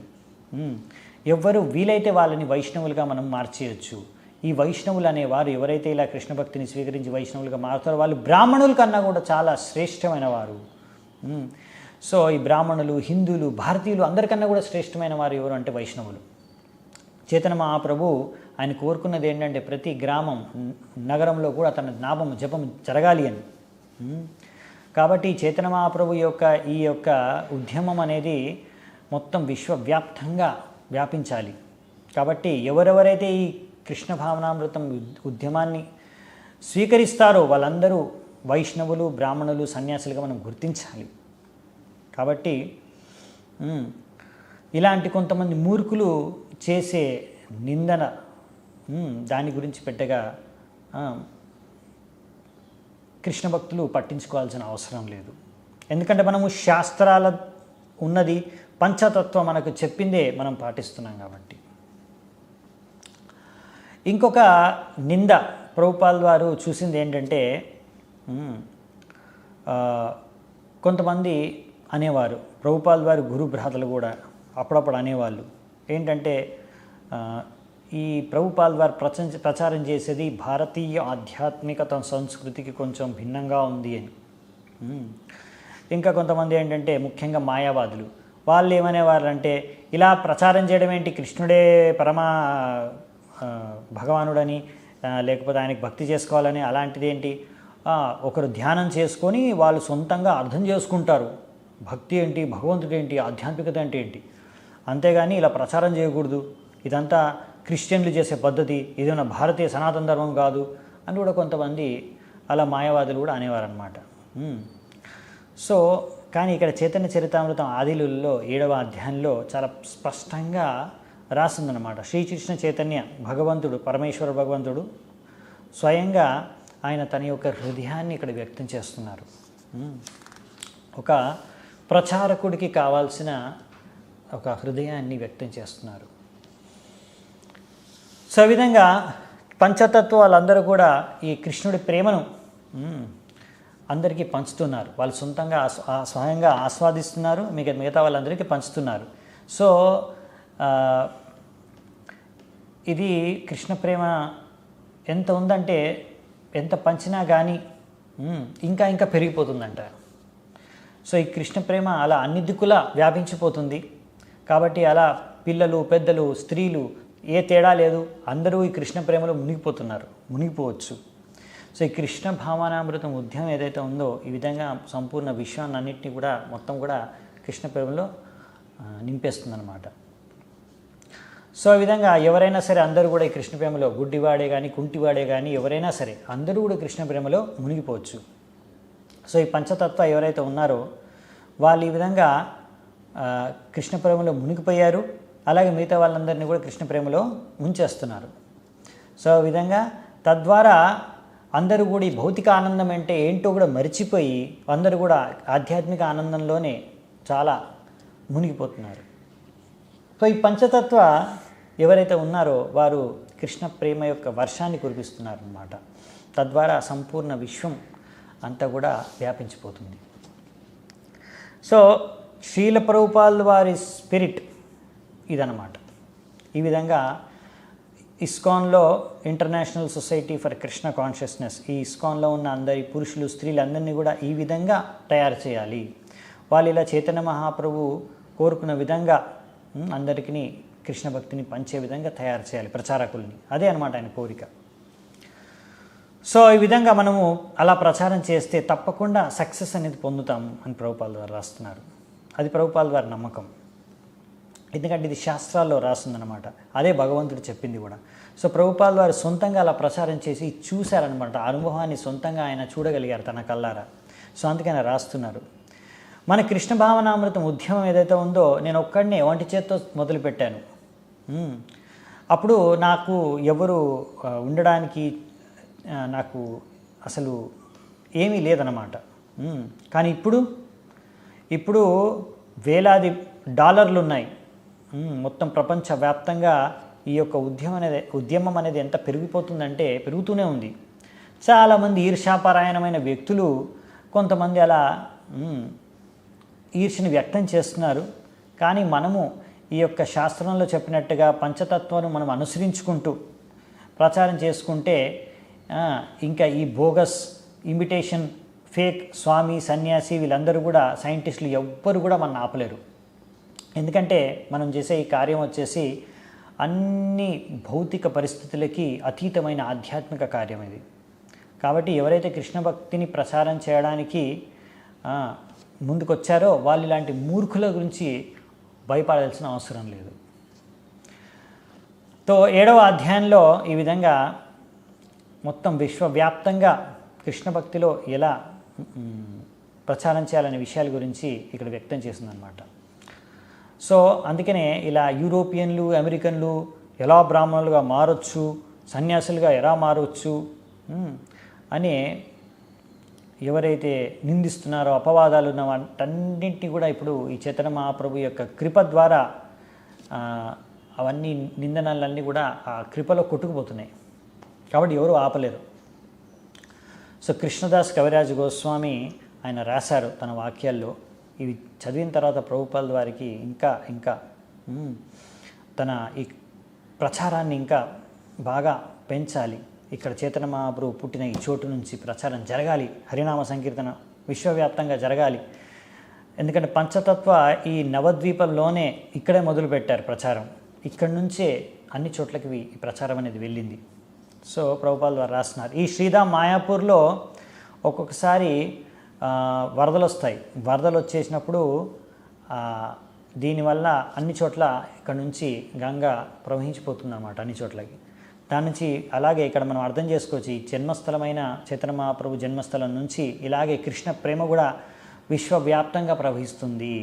ఎవరు వీలైతే వాళ్ళని వైష్ణవులుగా మనం మార్చేయచ్చు. ఈ వైష్ణవులు అనేవారు ఎవరైతే ఇలా కృష్ణ భక్తిని స్వీకరించి వైష్ణవులుగా మారుతారో వాళ్ళు బ్రాహ్మణుల కన్నా కూడా చాలా శ్రేష్టమైన వారు. సో ఈ బ్రాహ్మణులు, హిందువులు, భారతీయులు అందరికన్నా కూడా శ్రేష్టమైన వారు ఎవరు అంటే వైష్ణవులు. చైతన్య మహాప్రభు ఆయన కోరుకున్నది ఏంటంటే ప్రతి గ్రామం, నగరంలో కూడా తన నామం జపం జరగాలి అని. కాబట్టి చైతన్య మహాప్రభు ఈ యొక్క ఉద్యమం అనేది మొత్తం విశ్వవ్యాప్తంగా వ్యాపించాలి. కాబట్టి ఎవరెవరైతే ఈ కృష్ణ భావనామృతం ఉద్యమాన్ని స్వీకరిస్తారో వాళ్ళందరూ వైష్ణవులు, బ్రాహ్మణులు, సన్యాసులుగా మనం గుర్తించాలి. కాబట్టి ఇలాంటి కొంతమంది మూర్ఖులు చేసే నిందన దాని గురించి పెద్దగా కృష్ణ భక్తులు పట్టించుకోవాల్సిన అవసరం లేదు. ఎందుకంటే మనము శాస్త్రాల ఉన్నది పంచతత్వం మనకు చెప్పిందే మనం పాటిస్తున్నాం కాబట్టి. ఇంకొక నింద ప్రభుపాల్ వారు చూసింది ఏంటంటే కొంతమంది అనేవారు, ప్రభుపాల్ వారి గురు భ్రాతలు కూడా అప్పుడప్పుడు అనేవాళ్ళు ఏంటంటే ఈ ప్రభుపాల్ వారు ప్రచారం చేసేది భారతీయ ఆధ్యాత్మికత సంస్కృతికి కొంచెం భిన్నంగా ఉంది అని. ఇంకా కొంతమంది ఏంటంటే ముఖ్యంగా మాయావాదులు వాళ్ళు ఏమనేవారు అంటే ఇలా ప్రచారం చేయడం ఏంటి, కృష్ణుడే పరమ భగవానుడని లేకపోతే ఆయనకి భక్తి చేసుకోవాలని అలాంటిది ఏంటి, ఒకరు ధ్యానం చేసుకొని వాళ్ళు సొంతంగా అర్థం చేసుకుంటారు భక్తి ఏంటి, భగవంతుడు ఏంటి, ఆధ్యాత్మికత అంటే ఏంటి, అంతేగాని ఇలా ప్రచారం చేయకూడదు, ఇదంతా క్రిస్టియన్లు చేసే పద్ధతి, ఏదైనా భారతీయ సనాతన ధర్మం కాదు అని కూడా కొంతమంది అలా మాయావాదులు కూడా అనేవారనమాట. సో కానీ ఇక్కడ చైతన్య చరితామృతం ఆదిలుల్లో 7వ అధ్యాయంలో చాలా స్పష్టంగా రాసిందనమాట. శ్రీకృష్ణ చైతన్య భగవంతుడు, పరమేశ్వర భగవంతుడు స్వయంగా ఆయన తన యొక్క హృదయాన్ని ఇక్కడ వ్యక్తం చేస్తున్నారు. ఒక ప్రచారకుడికి కావాల్సిన ఒక హృదయాన్ని వ్యక్తం చేస్తున్నారు. సో ఈ విధంగా పంచతత్వాలందరూ కూడా ఈ కృష్ణుడి ప్రేమను అందరికీ పంచుతున్నారు. వాళ్ళు సొంతంగా స్వయంగా ఆస్వాదిస్తున్నారు, మిగతా వాళ్ళందరికీ పంచుతున్నారు. సో ఇది కృష్ణ ప్రేమ ఎంత ఉందంటే ఎంత పంచినా కానీ ఇంకా ఇంకా పెరిగిపోతుందంట. సో ఈ కృష్ణ ప్రేమ అలా అన్ని దిక్కులా వ్యాపించిపోతుంది. కాబట్టి అలా పిల్లలు, పెద్దలు, స్త్రీలు ఏ తేడా లేదు, అందరూ ఈ కృష్ణ ప్రేమలో మునిగిపోవచ్చు. సో ఈ కృష్ణ భావనామృతం ఉద్యమం ఏదైతే ఉందో ఈ విధంగా సంపూర్ణ విశ్వాన్ని అన్నింటినీ కూడా మొత్తం కూడా కృష్ణ ప్రేమలో నింపేస్తుందన్నమాట. సో ఈ విధంగా ఎవరైనా సరే అందరూ కూడా ఈ కృష్ణ ప్రేమలో, గుడ్డివాడే కానీ కుంటివాడే కానీ ఎవరైనా సరే అందరూ కూడా కృష్ణ ప్రేమలో మునిగిపోవచ్చు. సో ఈ పంచతత్వ ఎవరైతే ఉన్నారో వాళ్ళు ఈ విధంగా కృష్ణ ప్రేమలో మునిగిపోయారు. అలాగే మిగతా వాళ్ళందరినీ కూడా కృష్ణ ప్రేమలో ముంచేస్తున్నారు. సో ఈ విధంగా తద్వారా అందరూ కూడా ఈ భౌతిక ఆనందం అంటే ఏంటో కూడా మరిచిపోయి అందరూ కూడా ఆధ్యాత్మిక ఆనందంలోనే చాలా మునిగిపోతున్నారు. సో ఈ పంచతత్వ ఎవరైతే ఉన్నారో వారు కృష్ణ ప్రేమ యొక్క వర్షాన్ని కురిపిస్తున్నారన్నమాట. తద్వారా సంపూర్ణ విశ్వం అంతా కూడా వ్యాపించిపోతుంది. సో శ్రీల ప్రభుపాల్ వారి స్పిరిట్ ఇదన్నమాట. ఈ విధంగా ఇస్కాన్లో international society for Krishna consciousness, ఈ ఇస్కాన్లో ఉన్న అందరి పురుషులు, స్త్రీలు అందరినీ కూడా ఈ విధంగా తయారు చేయాలి. వాళ్ళు ఇలా చైతన్య మహాప్రభు కోరుకున్న విధంగా అందరికీ కృష్ణ భక్తిని పంచే విధంగా తయారు చేయాలి ప్రచారకుల్ని. అదే అనమాట ఆయన కోరిక. సో ఈ విధంగా మనము అలా ప్రచారం చేస్తే తప్పకుండా సక్సెస్ అనేది పొందుతాం అని ప్రభుపాల్ వారు రాస్తున్నారు. అది ప్రభుపాల్ వారి నమ్మకం. ఎందుకంటే ఇది శాస్త్రాల్లో రాస్తుందన్నమాట. అదే భగవంతుడు చెప్పింది కూడా. సో ప్రభుపాల్ వారు సొంతంగా అలా ప్రచారం చేసి చూశారనమాట. ఆ అనుభవాన్ని సొంతంగా ఆయన చూడగలిగారు తన కల్లారా. సో అందుకే ఆయన రాస్తున్నారు. మన కృష్ణ భావనామృతం ఉద్యమం ఏదైతే ఉందో నేను ఒక్కడినే ఒంటి చేత్తో మొదలుపెట్టాను. అప్పుడు నాకు ఎవరు ఉండడానికి నాకు అసలు ఏమీ లేదన్నమాట. కానీ ఇప్పుడు వేలాది డాలర్లు ఉన్నాయి. మొత్తం ప్రపంచవ్యాప్తంగా ఈ యొక్క ఉద్యమం అనేది ఎంత పెరిగిపోతుందంటే పెరుగుతూనే ఉంది. చాలామంది ఈర్ష్యాపరాయణమైన వ్యక్తులు కొంతమంది అలా ఈర్ష్యని వ్యక్తం చేస్తున్నారు. కానీ మనము ఈ యొక్క శాస్త్రంలో చెప్పినట్టుగా పంచతత్వాన్ని మనం అనుసరించుకుంటూ ప్రచారం చేసుకుంటే ఇంకా ఈ బోగస్ ఇమిటేషన్ ఫేక్ స్వామి సన్యాసి వీళ్ళందరూ కూడా సైంటిస్టులు ఎవ్వరు కూడా మనం ఆపలేరు. ఎందుకంటే మనం చేసే ఈ కార్యం వచ్చేసి అన్ని భౌతిక పరిస్థితులకి అతీతమైన ఆధ్యాత్మిక కార్యం ఇది. కాబట్టి ఎవరైతే కృష్ణ భక్తిని ప్రచారం చేయడానికి ముందుకొచ్చారో వాళ్ళు ఇలాంటి మూర్ఖుల గురించి భయపడాల్సిన అవసరం లేదు. 7వ అధ్యాయంలో ఈ విధంగా మొత్తం విశ్వవ్యాప్తంగా కృష్ణ భక్తిలో ఎలా ప్రచారం చేయాలనే విషయాల గురించి ఇక్కడ వ్యక్తం చేసిందనమాట. సో అందుకనే ఇలా యూరోపియన్లు అమెరికన్లు ఎలా బ్రాహ్మణులుగా మారొచ్చు, సన్యాసులుగా ఎలా మారవచ్చు అని ఎవరైతే నిందిస్తున్నారో అపవాదాలు ఉన్న వాటన్నింటినీ కూడా ఇప్పుడు ఈ చైతన్య మహాప్రభు యొక్క కృప ద్వారా అవన్నీ నిందనలన్నీ కూడా ఆ కృపలో కొట్టుకుపోతున్నాయి. కాబట్టి ఎవరు ఆపలేరు. సో కృష్ణదాస్ కవిరాజ్ గోస్వామి ఆయన రాశారు తన వాక్యాల్లో. ఇవి చదివిన తర్వాత ప్రభుపాల్ వారికి ఇంకా తన ఈ ప్రచారాన్ని ఇంకా బాగా పెంచాలి. ఇక్కడ చైతన్య మహాప్రభు పుట్టిన ఈ చోటు నుంచి ప్రచారం జరగాలి, హరినామ సంకీర్తన విశ్వవ్యాప్తంగా జరగాలి. ఎందుకంటే పంచతత్వ ఈ నవద్వీపంలోనే ఇక్కడే మొదలుపెట్టారు ప్రచారం. ఇక్కడి నుంచే అన్ని చోట్లకి ఈ ప్రచారం అనేది వెళ్ళింది. సో ప్రభుపాల్ వారు రాస్తున్నారు, ఈ శ్రీధామ్ మాయాపూర్లో ఒక్కొక్కసారి వరదలు వస్తాయి. వరదలు వచ్చేసినప్పుడు దీనివల్ల అన్ని చోట్ల ఇక్కడ నుంచి గంగా ప్రవహించిపోతుందన్నమాట అన్ని చోట్లకి. దాని నుంచి అలాగే ఇక్కడ మనం అర్థం చేసుకోవచ్చు, ఈ జన్మస్థలమైన చైతన్య మహాప్రభు జన్మస్థలం నుంచి ఇలాగే కృష్ణ ప్రేమ కూడా విశ్వవ్యాప్తంగా ప్రవహిస్తుంది.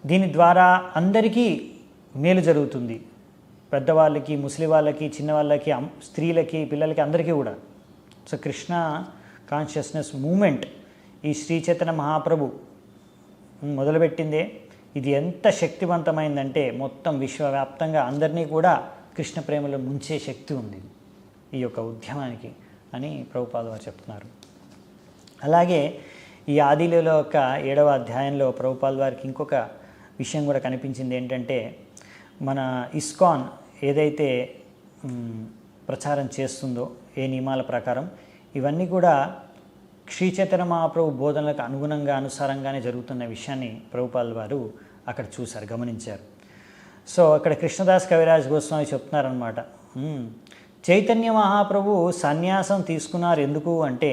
దీని ద్వారా అందరికీ మేలు జరుగుతుంది. పెద్దవాళ్ళకి, ముసలి వాళ్ళకి, చిన్నవాళ్ళకి, స్త్రీలకి, పిల్లలకి, అందరికీ కూడా. సో కృష్ణ కాన్షియస్నెస్ మూమెంట్ ఈ శ్రీ చైతన్య మహాప్రభు మొదలుపెట్టిందే. ఇది ఎంత శక్తివంతమైందంటే మొత్తం విశ్వవ్యాప్తంగా అందరినీ కూడా కృష్ణ ప్రేమలో ముంచే శక్తి ఉంది ఈ యొక్క ఉద్యమానికి అని ప్రభుపాల్ వారు చెప్తున్నారు. అలాగే ఈ ఆదిలో యొక్క 7వ అధ్యాయంలో ప్రభుపాల్ వారికి ఇంకొక విషయం కూడా కనిపించింది. ఏంటంటే మన ఇస్కాన్ ఏదైతే ప్రచారం చేస్తుందో ఏ నియమాల ప్రకారం ఇవన్నీ కూడా శ్రీ చైతన్య మహాప్రభు బోధనలకు అనుసారంగానే జరుగుతున్న విషయాన్ని ప్రభుపాల్ వారు అక్కడ చూశారు, గమనించారు. సో అక్కడ కృష్ణదాస్ కవిరాజ్ గోస్వామి చెప్తున్నారనమాట, చైతన్య మహాప్రభు సన్యాసం తీసుకున్నారు ఎందుకు అంటే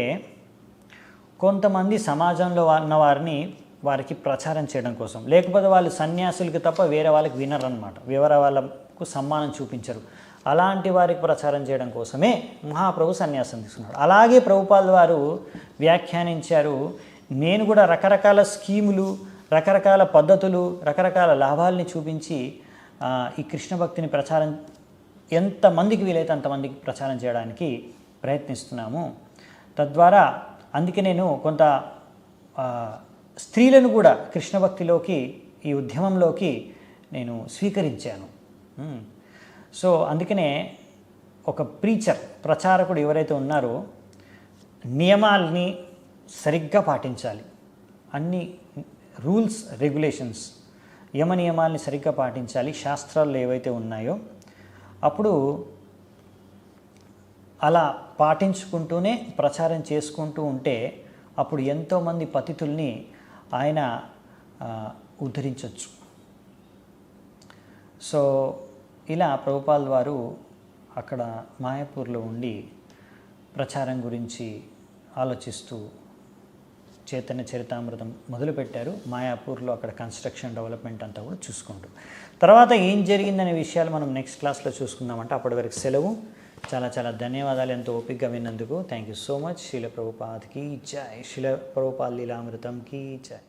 కొంతమంది సమాజంలో ఉన్న వారికి ప్రచారం చేయడం కోసం. లేకపోతే వాళ్ళు సన్యాసులకి తప్ప వేరే వాళ్ళకి వినరన్నమాట, వేరే వాళ్ళకు సమ్మానం చూపించరు. అలాంటి వారికి ప్రచారం చేయడం కోసమే మహాప్రభు సన్యాసం తీసుకున్నాడు. అలాగే ప్రభుపాల్ వారు వ్యాఖ్యానించారు, నేను కూడా రకరకాల స్కీములు, రకరకాల పద్ధతులు, రకరకాల లాభాలని చూపించి ఈ కృష్ణ భక్తిని ప్రచారం ఎంతమందికి వీలైతే అంతమందికి ప్రచారం చేయడానికి ప్రయత్నిస్తున్నాము. తద్వారా అందుకే నేను కొంత స్త్రీలను కూడా కృష్ణ భక్తిలోకి, ఈ ఉద్యమంలోకి నేను స్వీకరించాను. సో అందుకనే ఒక ప్రీచర్, ప్రచారకుడు ఎవరైతే ఉన్నారో నియమాల్ని సరిగ్గా పాటించాలి. అన్ని రూల్స్ రెగ్యులేషన్స్, యమ నియమాల్ని సరిగ్గా పాటించాలి. శాస్త్రాలు ఏవైతే ఉన్నాయో అప్పుడు అలా పాటించుకుంటూనే ప్రచారం చేసుకుంటూ ఉంటే అప్పుడు ఎంతోమంది పతితుల్ని ఆయన ఉద్ధరించవచ్చు. సో ఇలా ప్రభుపాల్ వారు అక్కడ మాయాపూర్లో ఉండి ప్రచారం గురించి ఆలోచిస్తూ చైతన్య చరితామృతం మొదలుపెట్టారు. మాయాపూర్లో అక్కడ కన్స్ట్రక్షన్ డెవలప్మెంట్ అంతా కూడా చూసుకుంటూ తర్వాత ఏం జరిగిందనే విషయాలు మనం నెక్స్ట్ క్లాస్లో చూసుకుందామంటే అప్పటి వరకు సెలవు. చాలా చాలా ధన్యవాదాలు ఎంతో ఓపికగా విన్నందుకు. Thank you so much. శీల ప్రభుపాద్కి జై. శీల ప్రభుపాల్ లీలామృతంకి జై.